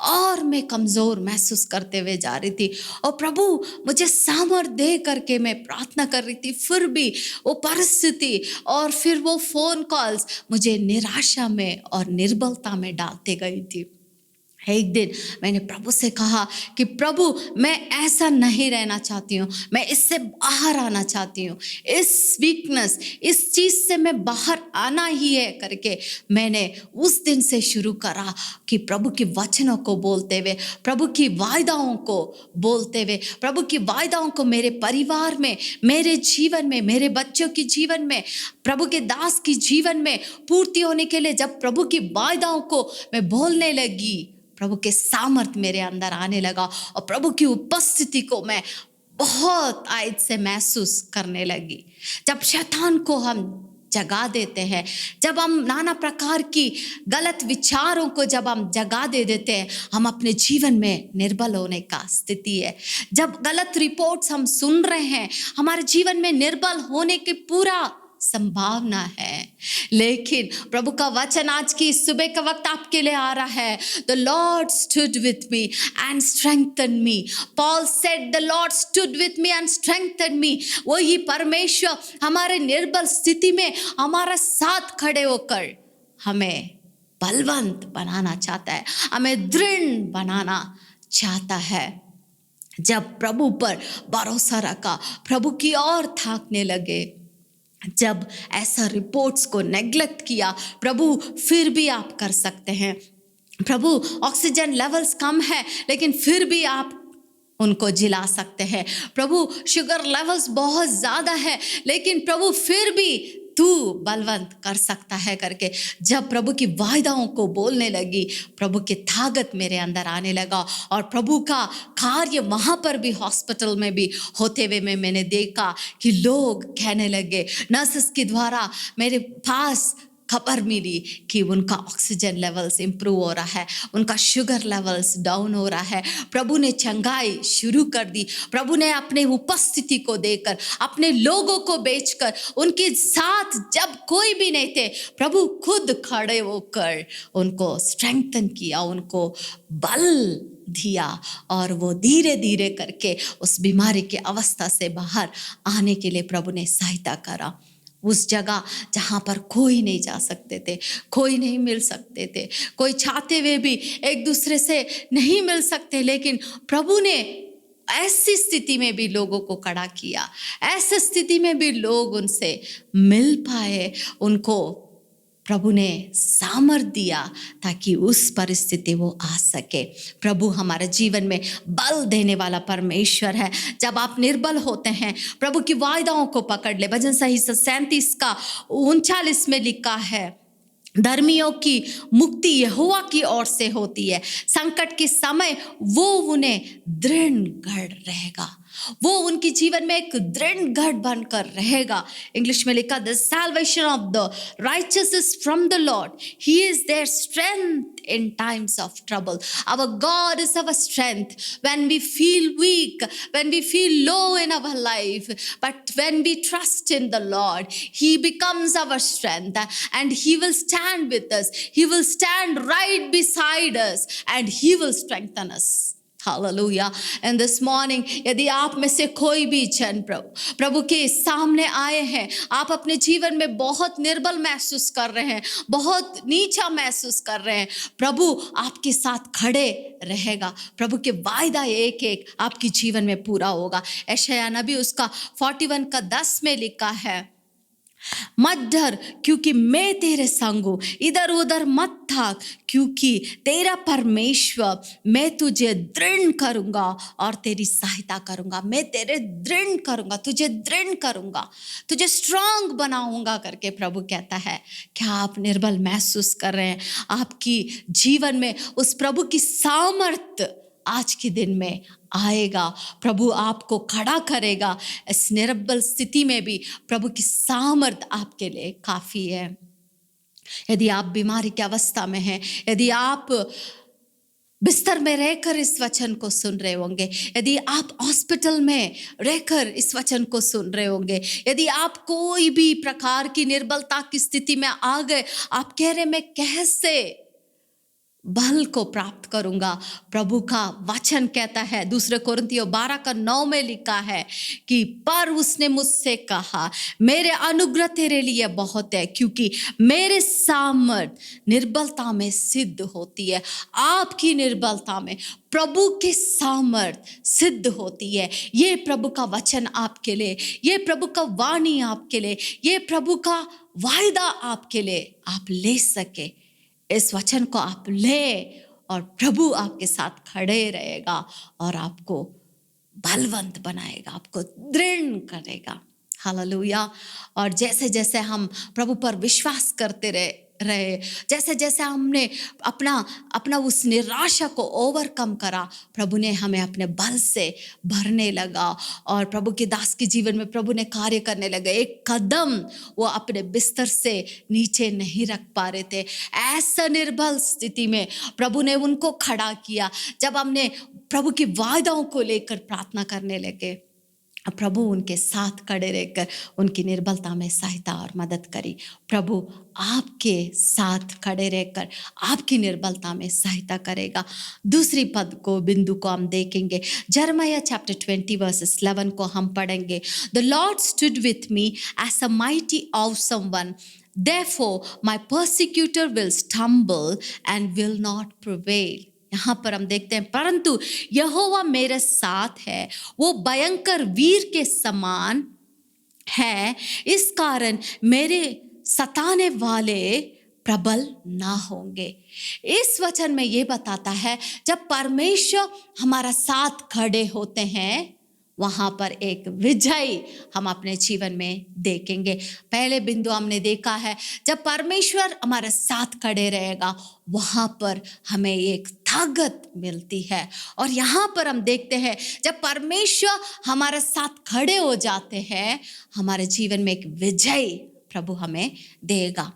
और मैं कमज़ोर महसूस करते हुए जा रही थी। और प्रभु मुझे सामर्थ्य दे करके मैं प्रार्थना कर रही थी, फिर भी वो परिस्थिति और फिर वो फ़ोन कॉल्स मुझे निराशा में और निर्बलता में डालते गई थी। एक दिन मैंने प्रभु से कहा कि प्रभु मैं ऐसा नहीं रहना चाहती हूँ, मैं इससे बाहर आना चाहती हूँ, इस वीकनेस, इस चीज़ से मैं बाहर आना ही है करके मैंने उस दिन से शुरू करा कि प्रभु की वचनों को बोलते हुए, प्रभु की वायदाओं को बोलते हुए, प्रभु की वायदाओं को मेरे परिवार में, मेरे जीवन में, मेरे बच्चों के जीवन में, प्रभु के दास की जीवन में पूर्ति होने के लिए जब प्रभु की वायदाओं को मैं बोलने लगी, प्रभु के सामर्थ्य मेरे अंदर आने लगा और प्रभु की उपस्थिति को मैं बहुत आयत से महसूस करने लगी। जब शैतान को हम जगा देते हैं, जब हम नाना प्रकार की गलत विचारों को जब हम जगा दे देते हैं, हम अपने जीवन में निर्बल होने का स्थिति है। जब गलत रिपोर्ट्स हम सुन रहे हैं, हमारे जीवन में निर्बल होने की पूरा संभावना है। लेकिन प्रभु का वचन आज की सुबह का वक्त आपके लिए आ रहा है। The Lord stood with me and strengthened me. Paul said the Lord stood with me and strengthened me. वही परमेश्वर हमारे निर्बल स्थिति में हमारा साथ खड़े होकर हमें बलवंत बनाना चाहता है, हमें दृढ़ बनाना चाहता है। जब प्रभु पर भरोसा रखा, प्रभु की ओर ताकने लगे, जब ऐसा रिपोर्ट्स को नेग्लेक्ट किया, प्रभु फिर भी आप कर सकते हैं। प्रभु ऑक्सीजन लेवल्स कम है लेकिन फिर भी आप उनको जिला सकते हैं। प्रभु शुगर लेवल्स बहुत ज़्यादा है लेकिन प्रभु फिर भी तू बलवंत कर सकता है करके जब प्रभु की वायदाओं को बोलने लगी, प्रभु की ताकत मेरे अंदर आने लगा और प्रभु का कार्य वहाँ पर भी, हॉस्पिटल में भी होते हुए मैंने देखा कि लोग कहने लगे, नर्सेस के द्वारा मेरे पास खबर मिली कि उनका ऑक्सीजन लेवल्स इम्प्रूव हो रहा है, उनका शुगर लेवल्स डाउन हो रहा है। प्रभु ने चंगाई शुरू कर दी। प्रभु ने अपने उपस्थिति को देकर, अपने लोगों को बेचकर, उनके साथ जब कोई भी नहीं थे, प्रभु खुद खड़े होकर उनको स्ट्रेंथन किया, उनको बल दिया और वो धीरे धीरे करके उस बीमारी की अवस्था से बाहर आने के लिए प्रभु ने सहायता करा। उस जगह जहाँ पर कोई नहीं जा सकते थे, कोई नहीं मिल सकते थे, कोई चाहते हुए भी एक दूसरे से नहीं मिल सकते, लेकिन प्रभु ने ऐसी स्थिति में भी लोगों को खड़ा किया, ऐसी स्थिति में भी लोग उनसे मिल पाए, उनको प्रभु ने सामर्थ्य दिया ताकि उस परिस्थिति वो आ सके। प्रभु हमारे जीवन में बल देने वाला परमेश्वर है। जब आप निर्बल होते हैं, प्रभु की वायदाओं को पकड़ ले। भजन संहिता 37 का 39 में लिखा है, धर्मियों की मुक्ति यहोवा की ओर से होती है, संकट के समय वो उन्हें दृढ़ गढ़ रहेगा, वो उनके जीवन में एक दृढ़ गढ़ बनकर रहेगा। इंग्लिश में लिखा, the salvation of the righteous is from the Lord, he is their strength in times of trouble. Our God is our strength when we feel weak, when we feel low in our life, but when we trust in the Lord, he becomes our strength and he will stand with us, he will stand right beside us and he will strengthen us. Hallelujah. And this morning यदि आप में से कोई भी जन प्रभु के सामने आए हैं, आप अपने जीवन में बहुत निर्बल महसूस कर रहे हैं, बहुत नीचा महसूस कर रहे हैं, प्रभु आपके साथ खड़े रहेगा। प्रभु के वायदा एक एक आपके जीवन में पूरा होगा। यशायाह नबी उसका 41 का 10 में लिखा है, मत डर क्योंकि मैं तेरे संग हूँ, इधर उधर मत भाग क्योंकि तेरा परमेश्वर, मैं तुझे दृढ़ करूँगा और तेरी सहायता करूँगा। मैं तेरे दृढ़ करूँगा, तुझे दृढ़ करूँगा, तुझे स्ट्रांग बनाऊँगा करके प्रभु कहता है। क्या आप निर्बल महसूस कर रहे हैं? आपकी जीवन में उस प्रभु की सामर्थ आज के दिन में आएगा। प्रभु आपको खड़ा करेगा। इस निर्बल स्थिति में भी प्रभु की सामर्थ आपके लिए काफ़ी है। यदि आप बीमारी की अवस्था में हैं, यदि आप बिस्तर में रहकर इस वचन को सुन रहे होंगे, यदि आप हॉस्पिटल में रहकर इस वचन को सुन रहे होंगे, यदि आप कोई भी प्रकार की निर्बलता की स्थिति में आ गए, आप कह रहे मैं कैसे बल को प्राप्त करूंगा। प्रभु का वचन कहता है, दूसरे कोरिन्थियों 12:9 में लिखा है कि पर उसने मुझसे कहा, मेरे अनुग्रह तेरे लिए बहुत है क्योंकि मेरे सामर्थ निर्बलता में सिद्ध होती है। आपकी निर्बलता में प्रभु के सामर्थ सिद्ध होती है। ये प्रभु का वचन आपके लिए, ये प्रभु का वाणी आपके लिए, ये प्रभु का वायदा आपके लिए आप ले सके। इस वचन को आप ले और प्रभु आपके साथ खड़े रहेगा और आपको बलवंत बनाएगा, आपको दृढ़ करेगा। हालेलुया। और जैसे जैसे हम प्रभु पर विश्वास करते रहे, जैसे जैसे हमने अपना उस निराशा को ओवरकम करा, प्रभु ने हमें अपने बल से भरने लगा और प्रभु के दास के जीवन में प्रभु ने कार्य करने लगे। एक कदम वो अपने बिस्तर से नीचे नहीं रख पा रहे थे। ऐसा निर्बल स्थिति में प्रभु ने उनको खड़ा किया। जब हमने प्रभु की वायदाओं को लेकर प्रार्थना करने लगे, प्रभु उनके साथ खड़े रहकर उनकी निर्बलता में सहायता और मदद करी। प्रभु आपके साथ खड़े रहकर आपकी निर्बलता में सहायता करेगा। दूसरी बिंदु को हम देखेंगे। यिर्मयाह चैप्टर 20 वर्सेस 11 को हम पढ़ेंगे। The Lord stood with me as a mighty awesome one. Therefore my persecutor will stumble and will not prevail. यहाँ पर हम देखते हैं, परंतु यहोवा मेरे साथ है, वो भयंकर वीर के समान है, इस कारण मेरे सताने वाले प्रबल ना होंगे। इस वचन में ये बताता है, जब परमेश्वर हमारा साथ खड़े होते हैं, वहाँ पर एक विजय हम अपने जीवन में देखेंगे। पहले बिंदु हमने देखा है, जब परमेश्वर हमारे साथ खड़े रहेगा, वहाँ पर हमें एक ताकत मिलती है। और यहाँ पर हम देखते हैं, जब परमेश्वर हमारे साथ खड़े हो जाते हैं, हमारे जीवन में एक विजय प्रभु हमें देगा।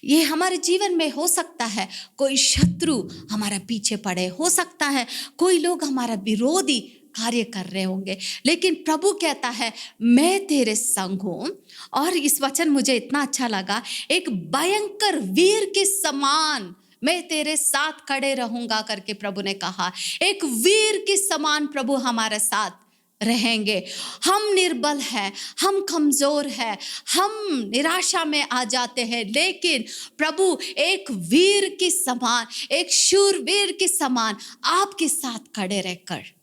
ये हमारे जीवन में हो सकता है कोई शत्रु हमारे पीछे पड़े, हो सकता है कोई लोग हमारा विरोधी कार्य कर रहे होंगे, लेकिन प्रभु कहता है मैं तेरे संग हूँ। और इस वचन मुझे इतना अच्छा लगा, एक भयंकर वीर के समान मैं तेरे साथ खड़े रहूंगा करके प्रभु ने कहा। एक वीर के समान प्रभु हमारे साथ रहेंगे। हम निर्बल हैं, हम कमजोर हैं, हम निराशा में आ जाते हैं, लेकिन प्रभु एक वीर के समान, एक शूरवीर के समान आपके साथ खड़े रहकर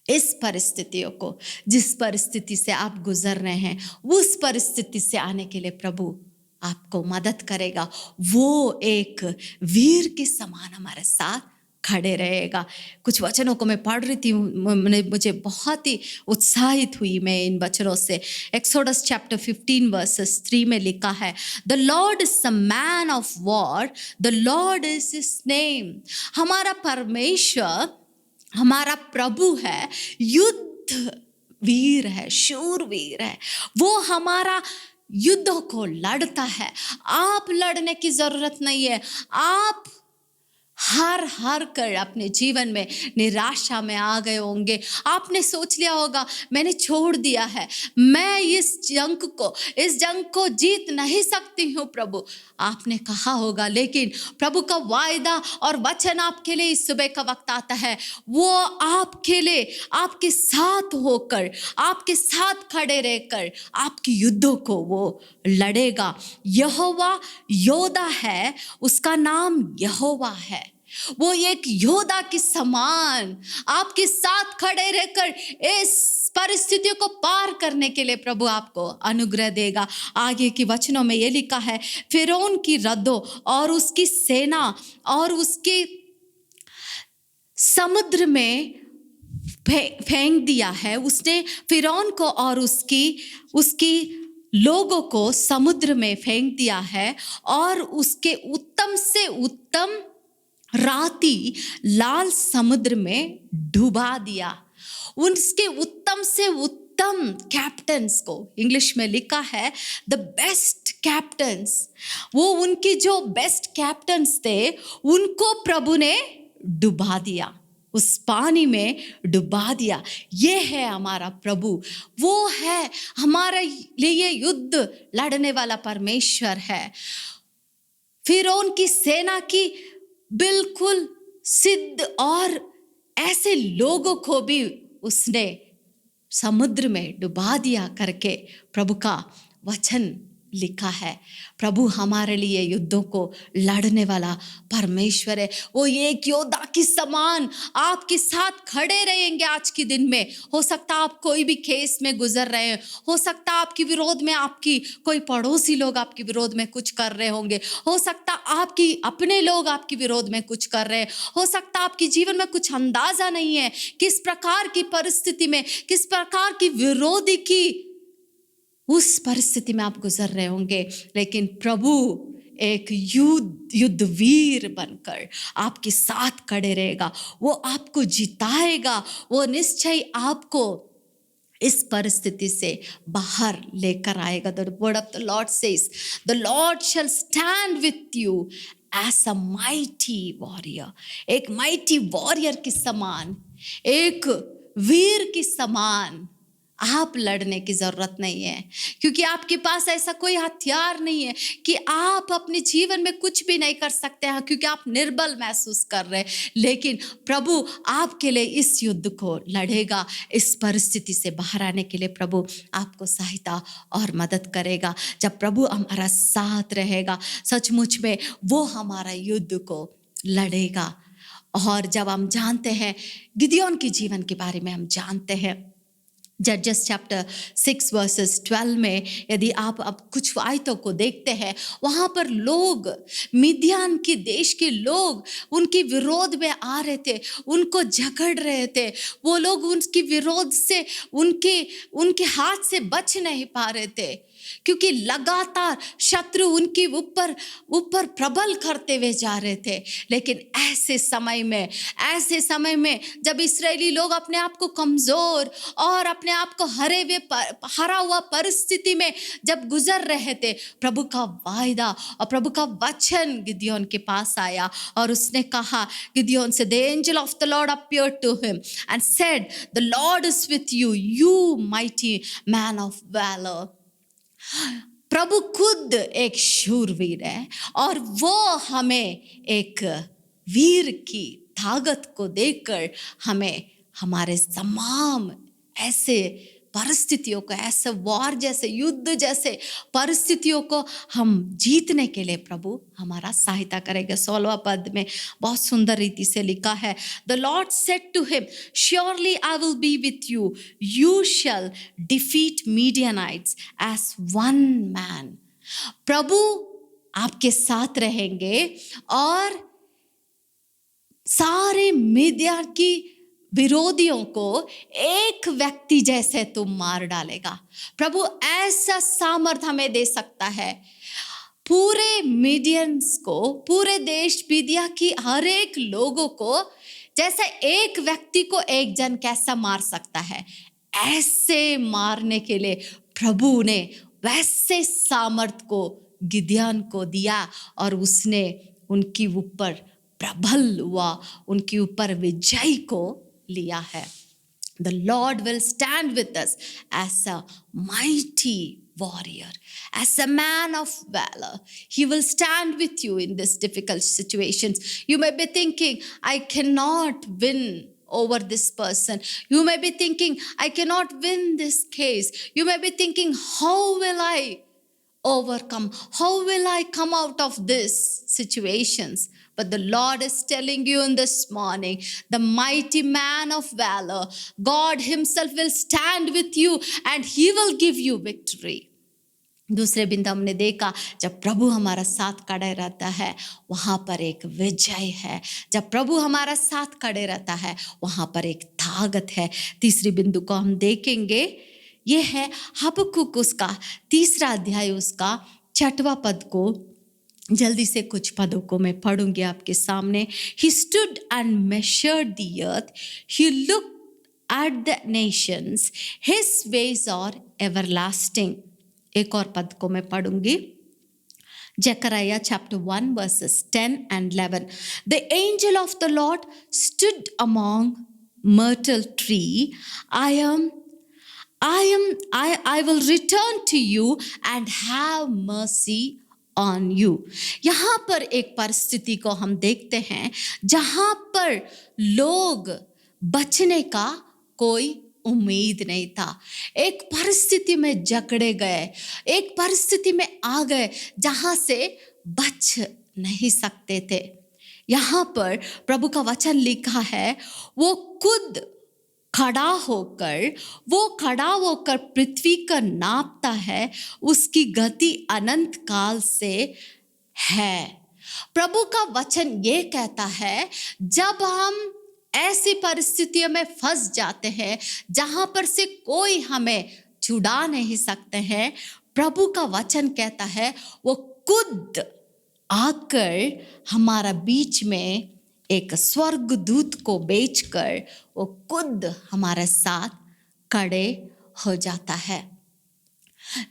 इस परिस्थितियों को, जिस परिस्थिति से आप गुजर रहे हैं, उस परिस्थिति से आने के लिए प्रभु आपको मदद करेगा। वो एक वीर के समान हमारे साथ खड़े रहेगा। कुछ वचनों को मैं पढ़ रही थी, मुझे बहुत ही उत्साहित हुई मैं इन वचनों से। एक्सोडस चैप्टर 15 वर्सेस 3 में लिखा है, the lord is a man of war, the lord is his name. हमारा परमेश्वर, हमारा प्रभु है, युद्ध वीर है, शूरवीर है। वो हमारा युद्धों को लड़ता है। आप लड़ने की जरूरत नहीं है। आप हार कर अपने जीवन में निराशा में आ गए होंगे। आपने सोच लिया होगा मैंने छोड़ दिया है, मैं इस जंग को जीत नहीं सकती हूँ प्रभु, आपने कहा होगा। लेकिन प्रभु का वायदा और वचन आपके लिए इस सुबह का वक्त आता है, वो आपके लिए आपके साथ होकर, आपके साथ खड़े रहकर आपके युद्धों को वो लड़ेगा। यहोवा योद्धा है, उसका नाम यहोवा है। वो एक योद्धा के समान आपके साथ खड़े रहकर इस परिस्थितियों को पार करने के लिए प्रभु आपको अनुग्रह देगा। आगे के वचनों में ये लिखा है, फिरौन की रद्दों और उसकी सेना और उसकी समुद्र में फेंक दिया है। उसने फिरौन को और उसकी लोगों को समुद्र में फेंक दिया है और उसके उत्तम से उत्तम राती लाल समुद्र में डुबा दिया। उसके उत्तम से उत्तम कैप्टन्स को, इंग्लिश में लिखा है द बेस्ट कैप्टन्स, वो उनकी जो बेस्ट कैप्टन्स थे उनको प्रभु ने डुबा दिया, उस पानी में डुबा दिया। ये है हमारा प्रभु, वो है हमारे लिए युद्ध लड़ने वाला परमेश्वर है। फिरौन की सेना की बिल्कुल सिद्ध और ऐसे लोगों को भी उसने समुद्र में डुबा दिया करके प्रभु का वचन लिखा है। प्रभु हमारे लिए युद्धों को लड़ने वाला परमेश्वर है। वो एक योद्धा के समान आपके साथ खड़े रहेंगे। आज के दिन में हो सकता आप कोई भी केस में गुजर रहे हैं, हो सकता आपके विरोध में आपकी कोई पड़ोसी लोग आपके विरोध में कुछ कर रहे होंगे, हो सकता आपकी अपने लोग आपके विरोध में कुछ कर रहे हैं, हो सकता आपके जीवन में कुछ अंदाजा नहीं है किस प्रकार की परिस्थिति में, किस प्रकार की विरोधी की उस परिस्थिति में आप गुजर रहे होंगे, लेकिन प्रभु एक युद्धवीर बनकर आपके साथ खड़े रहेगा। वो आपको जिताएगा, वो निश्चय आपको इस परिस्थिति से बाहर लेकर आएगा। The word of the lord says, the lord shall stand with you as a mighty warrior. एक माइटी वॉरियर के समान, एक वीर के समान आप लड़ने की ज़रूरत नहीं है, क्योंकि आपके पास ऐसा कोई हथियार नहीं है कि आप अपने जीवन में कुछ भी नहीं कर सकते हैं, क्योंकि आप निर्बल महसूस कर रहे हैं। लेकिन प्रभु आपके लिए इस युद्ध को लड़ेगा। इस परिस्थिति से बाहर आने के लिए प्रभु आपको सहायता और मदद करेगा। जब प्रभु हमारा साथ रहेगा, सचमुच में वो हमारा युद्ध को लड़ेगा। और जब हम जानते हैं गिदियोन के जीवन के बारे में, हम जानते हैं जजेस चैप्टर 6 वर्सेस 12 में, यदि आप अब कुछ आयतों को देखते हैं, वहाँ पर लोग, मिद्यान के देश के लोग उनके विरोध में आ रहे थे, उनको झगड़ रहे थे। वो लोग उनके विरोध से, उनके हाथ से बच नहीं पा रहे थे, क्योंकि लगातार शत्रु उनके ऊपर प्रबल करते हुए जा रहे थे। लेकिन ऐसे समय में जब इस्राएली लोग अपने आप को कमजोर और अपने आप को हरा हुआ परिस्थिति में जब गुजर रहे थे, प्रभु का वायदा और प्रभु का वचन गिदियोन के पास आया और उसने कहा गिदियोन से, the angel of the lord appeared to him and said, the lord is with you, you mighty man of valour. प्रभु खुद एक शूरवीर है और वो हमें एक वीर की ताकत को देकर हमें हमारे तमाम ऐसे परिस्थितियों को, ऐसे वॉर जैसे, युद्ध जैसे परिस्थितियों को हम जीतने के लिए प्रभु हमारा सहायता करेगा। 16वां पद में बहुत सुंदर रीति से लिखा है, the lord said to him, surely I will be with you, you shall defeat Midianites as one man. प्रभु आपके साथ रहेंगे और सारे मिद्यान की विरोधियों को एक व्यक्ति जैसे तुम मार डालेगा। प्रभु ऐसा सामर्थ हमें दे सकता है, पूरे मिडियंस को, पूरे देश मिडिया की हर एक लोगों को, जैसे एक व्यक्ति को एक जन कैसा मार सकता है, ऐसे मारने के लिए प्रभु ने वैसे सामर्थ को गिदियोन को दिया और उसने उनके ऊपर प्रबल हुआ, उनके ऊपर विजय को लिया है। The Lord will stand with us as a mighty warrior, as a man of valor. He will stand with you in these difficult situations. You may be thinking, I cannot win over this person. You may be thinking, I cannot win this case. You may be thinking, how will I overcome? How will I come out of these situations? But the Lord is telling you in this morning, the mighty man of valor, God himself will stand with you and he will give you victory. दूसरे बिंदु हमने देखा, जब प्रभु हमारा साथ खड़े रहता है वहाँ पर एक विजय है। जब प्रभु हमारा साथ खड़े रहता है वहाँ पर एक ताकत है। तीसरी बिंदु को हम देखेंगे, ये है हबक्कुक उसका 3 अध्याय उसका 6वां पद को जल्दी से कुछ पदों को मैं पढ़ूंगी आपके सामने। He stood and measured the earth. He looked at the nations. His ways are everlasting. एक और पद को मैं पढ़ूंगी। Zechariah chapter 1 verses 10 and 11. The angel of the Lord stood among myrtle tree. I will return to you and have mercy on you. यहाँ पर एक परिस्थिति को हम देखते हैं जहाँ पर लोग बचने का कोई उम्मीद नहीं था। एक परिस्थिति में जकड़े गए, एक परिस्थिति में आ गए जहां से बच नहीं सकते थे। यहाँ पर प्रभु का वचन लिखा है, वो खुद खड़ा होकर पृथ्वी का नापता है, उसकी गति अनंत काल से है। प्रभु का वचन ये कहता है, जब हम ऐसी परिस्थितियों में फंस जाते हैं जहां पर से कोई हमें छुड़ा नहीं सकते हैं, प्रभु का वचन कहता है वो खुद आकर हमारा बीच में एक स्वर्गदूत को भेजकर वो खुद हमारे साथ खड़े हो जाता है।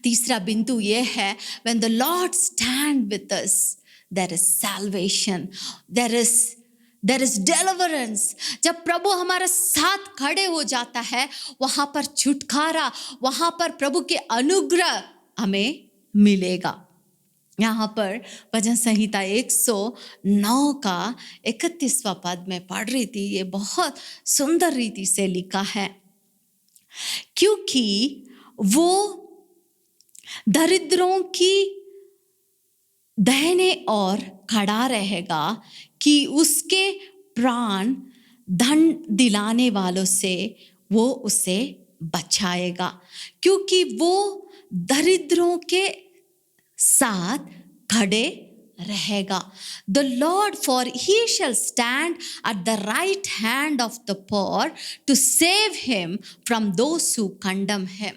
तीसरा बिंदु ये है, when the Lord stand with us, there is salvation, there is deliverance. जब प्रभु हमारे साथ खड़े हो जाता है वहाँ पर छुटकारा, वहाँ पर प्रभु के अनुग्रह हमें मिलेगा। यहाँ पर भजन संहिता 109 का 31वां पद में पढ़ रही थी, ये बहुत सुंदर रीति से लिखा है, क्योंकि वो दरिद्रों की दाहिने ओर खड़ा रहेगा कि उसके प्राण धन दिलाने वालों से वो उसे बचाएगा, क्योंकि वो दरिद्रों के साथ खड़े रहेगा। The Lord, for he shall stand at the right hand of the poor to save him from those who condemn him.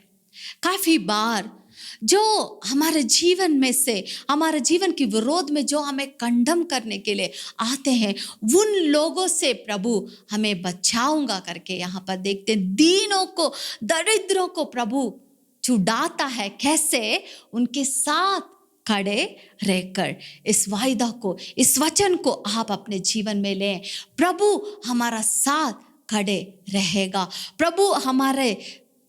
काफी बार जो हमारे जीवन में से, हमारे जीवन के विरोध में जो हमें कंडम करने के लिए आते हैं, उन लोगों से प्रभु हमें बचाऊंगा करके यहाँ पर देखते हैं। दीनों को, दरिद्रों को प्रभु छुड़ाता है। कैसे? उनके साथ खड़े रहकर। इस वायदा को, इस वचन को आप अपने जीवन में लें। प्रभु हमारा साथ खड़े रहेगा। प्रभु हमारे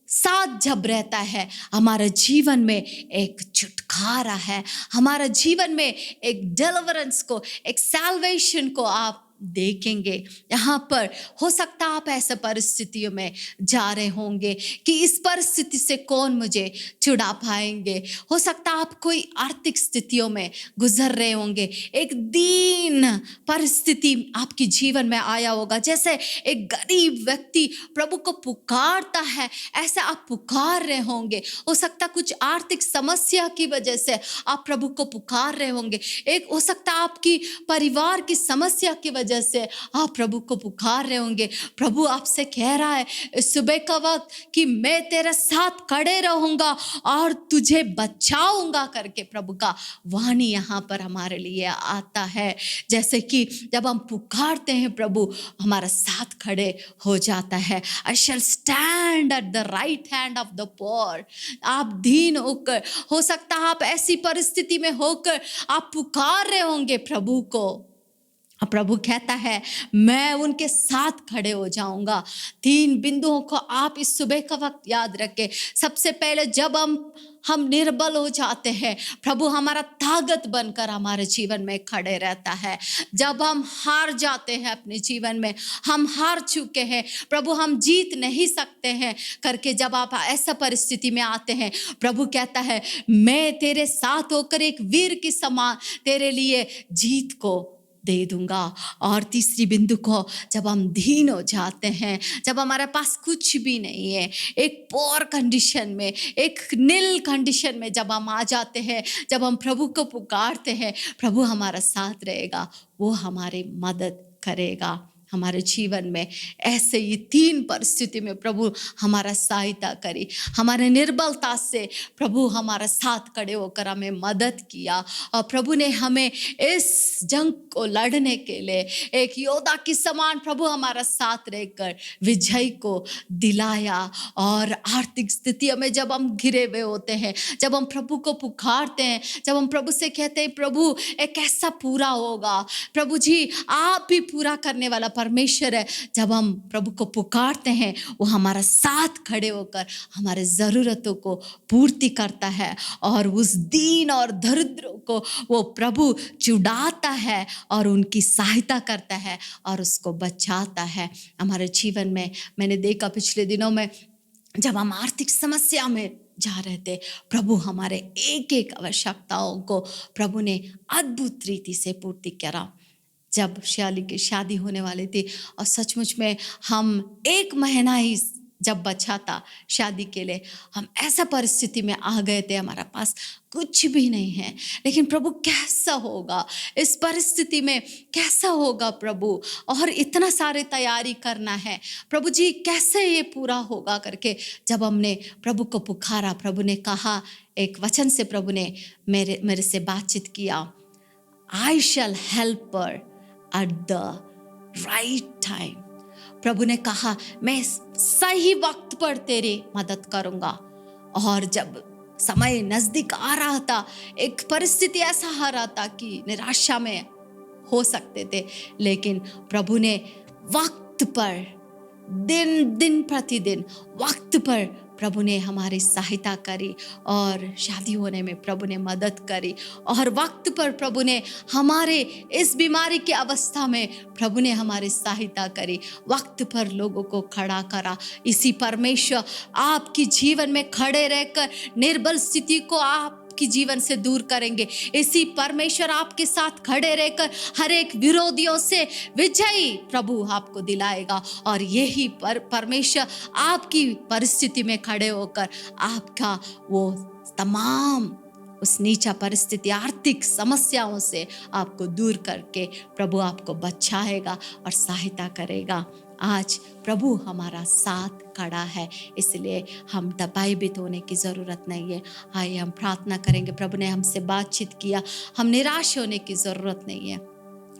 साथ जब रहता है, हमारे जीवन में एक छुटकारा है, हमारे जीवन में एक डिलीवरेंस को, एक सैल्वेशन को आप देखेंगे। यहाँ पर हो सकता आप ऐसे परिस्थितियों में जा रहे होंगे कि इस परिस्थिति से कौन मुझे छुड़ा पाएंगे। हो सकता आप कोई आर्थिक स्थितियों में गुजर रहे होंगे, एक दीन परिस्थिति आपके जीवन में आया होगा। जैसे एक गरीब व्यक्ति प्रभु को पुकारता है, ऐसे आप पुकार रहे होंगे। हो सकता कुछ आर्थिक समस्या की वजह से आप प्रभु को पुकार रहे होंगे। एक हो सकता आपकी परिवार की समस्या की वजह से आप प्रभु को पुकार रहे होंगे। प्रभु आपसे कह रहा है इस सुबह का वक्त कि मैं तेरे साथ खड़े रहूंगा और तुझे बचाऊंगा करके प्रभु का वाणी यहाँ पर हमारे लिए आता है। जैसे कि जब हम पुकारते हैं प्रभु हमारे साथ खड़े हो जाता है। I shall stand at the right hand of the poor. आप दीन होकर, हो सकता आप ऐसी परिस्थिति में होकर आप पुकार रहे होंगे प्रभु को। प्रभु कहता है मैं उनके साथ खड़े हो जाऊंगा। 3 बिंदुओं को आप इस सुबह का वक्त याद रखें। सबसे पहले जब हम निर्बल हो जाते हैं, प्रभु हमारा ताकत बनकर हमारे जीवन में खड़े रहता है। जब हम हार जाते हैं अपने जीवन में, हम हार चुके हैं, प्रभु हम जीत नहीं सकते हैं करके जब आप ऐसा परिस्थिति में आते हैं, प्रभु कहता है मैं तेरे साथ होकर एक वीर की समान तेरे लिए जीत को दे दूंगा। और तीसरी बिंदु को, जब हम दीन हो जाते हैं, जब हमारे पास कुछ भी नहीं है, एक पोर कंडीशन में, एक नील कंडीशन में जब हम आ जाते हैं, जब हम प्रभु को पुकारते हैं, प्रभु हमारा साथ रहेगा, वो हमारी मदद करेगा हमारे जीवन में। ऐसे ही 3 परिस्थिति में प्रभु हमारा सहायता करी। हमारे निर्बलता से प्रभु हमारा साथ खड़े होकर हमें मदद किया, और प्रभु ने हमें इस जंग को लड़ने के लिए एक योद्धा की समान प्रभु हमारा साथ रहकर विजय को दिलाया। और आर्थिक स्थितियों में जब हम घिरे हुए होते हैं, जब हम प्रभु को पुकारते हैं, जब हम प्रभु से कहते हैं प्रभु एक कैसा पूरा होगा, प्रभु जी आप भी पूरा करने वाला परमेश्वर है, जब हम प्रभु को पुकारते हैं, वो हमारा साथ खड़े होकर हमारे ज़रूरतों को पूर्ति करता है, और उस दीन और दरिद्रों को वो प्रभु छुड़ाता है और उनकी सहायता करता है और उसको बचाता है। हमारे जीवन में मैंने देखा पिछले दिनों में, जब हम आर्थिक समस्या में जा रहे थे, प्रभु हमारे एक एक आवश्यकताओं को प्रभु ने अद्भुत रीति से पूर्ति करा। जब श्याली की शादी होने वाली थी, और सचमुच में हम 1 महीना ही जब बचा था शादी के लिए, हम ऐसा परिस्थिति में आ गए थे, हमारा पास कुछ भी नहीं है। लेकिन प्रभु कैसा होगा इस परिस्थिति में, कैसा होगा प्रभु, और इतना सारे तैयारी करना है, प्रभु जी कैसे ये पूरा होगा करके जब हमने प्रभु को पुकारा, प्रभु ने कहा, एक वचन से प्रभु ने मेरे से बातचीत किया, I shall help her at the right time. प्रभु ने कहा मैं सही वक्त पर तेरी मदद करूंगा। और जब समय नजदीक आ रहा था, एक परिस्थिति ऐसा आ रहा था कि निराशा में हो सकते थे, लेकिन प्रभु ने वक्त पर, दिन प्रतिदिन वक्त पर प्रभु ने हमारी सहायता करी, और शादी होने में प्रभु ने मदद करी, और वक्त पर प्रभु ने हमारे इस बीमारी की अवस्था में प्रभु ने हमारी सहायता करी, वक्त पर लोगों को खड़ा करा। इसी परमेश्वर आपकी जीवन में खड़े रहकर निर्बल स्थिति को आपकी जीवन से दूर करेंगे। इसी परमेश्वर आपके साथ खड़े रहकर हर एक विरोधियों से विजयी प्रभु आपको दिलाएगा, और यही परमेश्वर आपकी परिस्थिति में खड़े होकर आपका वो तमाम उस नीचा परिस्थिति, आर्थिक समस्याओं से आपको दूर करके प्रभु आपको बचाएगा और सहायता करेगा। आज प्रभु हमारा साथ खड़ा है, इसलिए हम भयभीत होने की ज़रूरत नहीं है। आइए हम प्रार्थना करेंगे। प्रभु ने हमसे बातचीत किया, हम निराश होने की ज़रूरत नहीं है,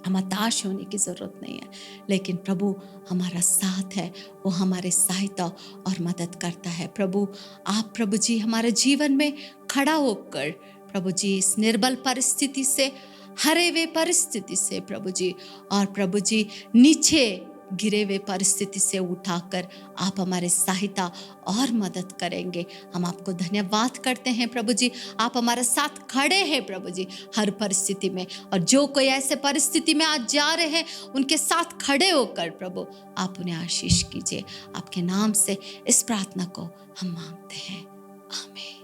हम हताश होने की ज़रूरत नहीं है, लेकिन प्रभु हमारा साथ है, वो हमारे सहायता और मदद करता है। प्रभु आप प्रभु जी हमारे जीवन में खड़ा होकर प्रभु जी इस निर्बल परिस्थिति से, हरे हुए परिस्थिति से प्रभु जी, और प्रभु जी नीचे गिरे हुए परिस्थिति से उठाकर आप हमारे सहायता और मदद करेंगे। हम आपको धन्यवाद करते हैं प्रभु जी, आप हमारे साथ खड़े हैं प्रभु जी हर परिस्थिति में, और जो कोई ऐसे परिस्थिति में आज जा रहे हैं उनके साथ खड़े होकर प्रभु आप उन्हें आशीष कीजिए। आपके नाम से इस प्रार्थना को हम मांगते हैं, आमीन।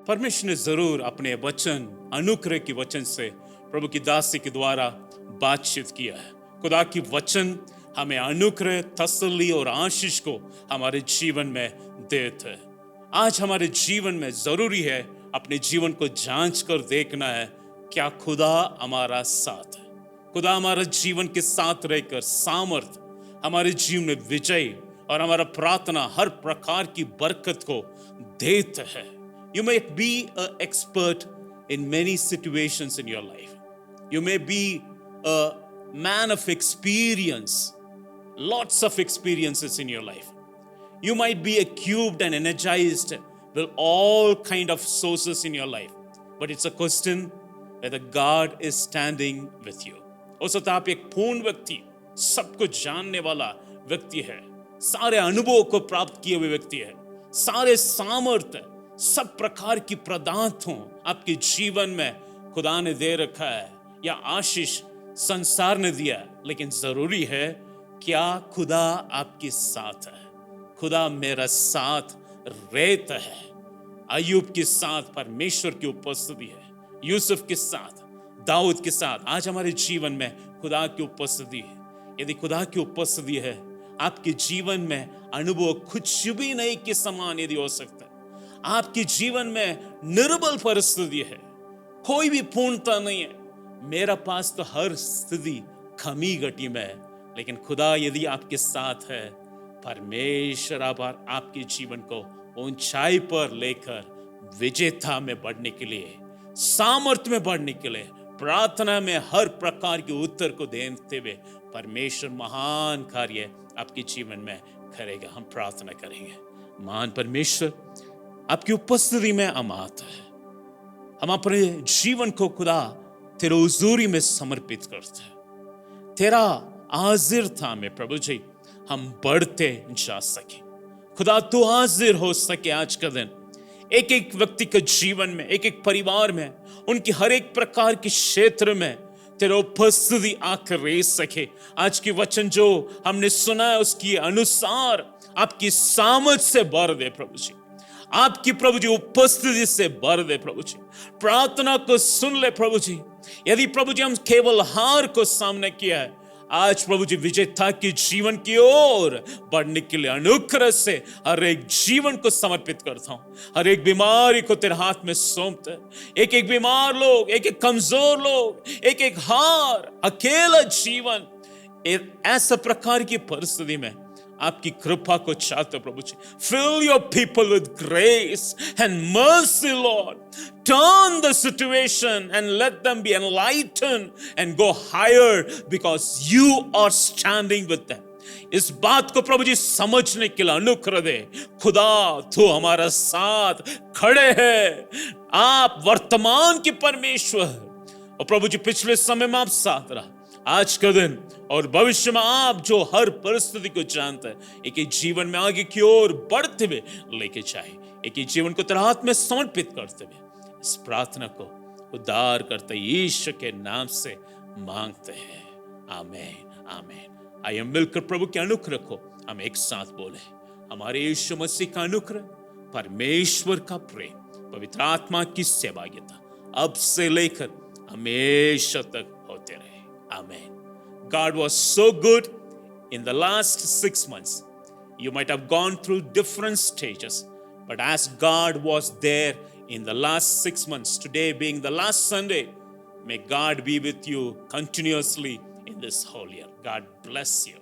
परमेश्वर ने जरूर अपने वचन, अनुग्रह के वचन से प्रभु की दासी के द्वारा बातचीत किया है। खुदा की वचन हमें अनुग्रह, तसल्ली और आशीष को हमारे जीवन में देते हैं। आज हमारे जीवन में जरूरी है अपने जीवन को जांच कर देखना है, क्या खुदा हमारा साथ है। खुदा हमारा जीवन के साथ रहकर सामर्थ, हमारे जीवन में विजय और हमारा प्रार्थना हर प्रकार की बरकत को देते हैं। You may be an expert in many situations in your life. You may be a man of experience, lots of experiences in your life. You might be equipped and energized with all kind of sources in your life. But it's a question whether God is standing with you. हो सकता है आप एक पूर्ण व्यक्ति, सब कुछ जानने वाला व्यक्ति है, सारे अनुभवों को प्राप्त किए हुए व्यक्ति है, सारे सामर्थ्य, सब प्रकार की पदार्थ हों आपके जीवन में खुदा ने दे रखा है, या आशीष संसार ने दिया, लेकिन जरूरी है क्या खुदा आपके साथ है। खुदा मेरा साथ रहता है। अय्यूब के साथ परमेश्वर की उपस्थिति है। यूसुफ के साथ, दाऊद के साथ आज हमारे जीवन में खुदा की उपस्थिति है। यदि खुदा की उपस्थिति है आपके जीवन में, अनुभव कुछ भी नहीं के समान यदि हो सकता है। आपके जीवन में निर्बल परिस्थिति है, कोई भी पूर्णता नहीं है। मेरा पास तो हर स्थिति कमी घटी में है, लेकिन खुदा यदि आपके साथ है, परमेश्वर आपके जीवन को ऊंचाई पर लेकर विजेता में बढ़ने के लिए, सामर्थ्य में बढ़ने के लिए, प्रार्थना में हर प्रकार के उत्तर को देते हुए परमेश्वर महान कार्य आपके जीवन में करेगा। हम प्रार्थना करेंगे। महान परमेश्वर, आपकी उपस्थिति में हम आते हैं। हम अपने जीवन को खुदा तेरे हुजूरी में समर्पित करते हैं। तेरा हाजिर था में प्रभु जी हम बढ़ते जा सके। खुदा तू हाजिर हो सके आज का दिन एक एक व्यक्ति के जीवन में, एक एक परिवार में, उनकी हर एक प्रकार के क्षेत्र में तेरे उपस्थिति आकर रह सके। आज की वचन जो हमने सुना है उसके अनुसार आपकी सामर्थ से भर दे प्रभु जी, आपकी प्रभु जी उपस्थिति से भर दे प्रभु जी। प्रार्थना को सुन ले प्रभु जी। यदि प्रभु जी हम केवल हार को सामने किया है, आज प्रभु जी विजेता के जीवन की ओर बढ़ने के लिए अनुग्रह से हर एक जीवन को समर्पित करता हूं। हर एक बीमारी को तेरे हाथ में सौंपते, एक एक बीमार लोग, एक एक कमजोर लोग, एक एक हार, अकेला जीवन, ऐसा प्रकार की परिस्थिति में आपकी कृपा को चाहते प्रभु जी। Fill your people with grace and mercy, Lord. Turn the situation and let them be enlightened and go higher because you are standing with them. इस बात को प्रभु जी समझने के लिए अनुग्रह दे। खुदा तू हमारा साथ खड़े हैं। आप वर्तमान की परमेश्वर और प्रभु जी पिछले समय में आप साथ रहा, आज का दिन और भविष्य में आप जो हर परिस्थिति को जानते हैं, एक एक जीवन में आगे की ओर बढ़ते हुए लेके जाए। एक एक जीवन को तेरे हाथ में समर्पित करते हुए इस प्रार्थना को उद्धार करते यीशु के नाम से मांगते हैं। आमीन, आमीन। आइए मिलकर प्रभु के अनुग्रह को हम एक साथ बोले। हमारे यीशु मसीह का अनुग्रह, परमेश्वर का प्रेम, पवित्र आत्मा की सहभागिता अब से लेकर हमेशा तक होते रहे। Amen. God was so good in the last 6 months. You might have gone through different stages, but as God was there in the last 6 months, today being the last Sunday, may God be with you continuously in this whole year. God bless you.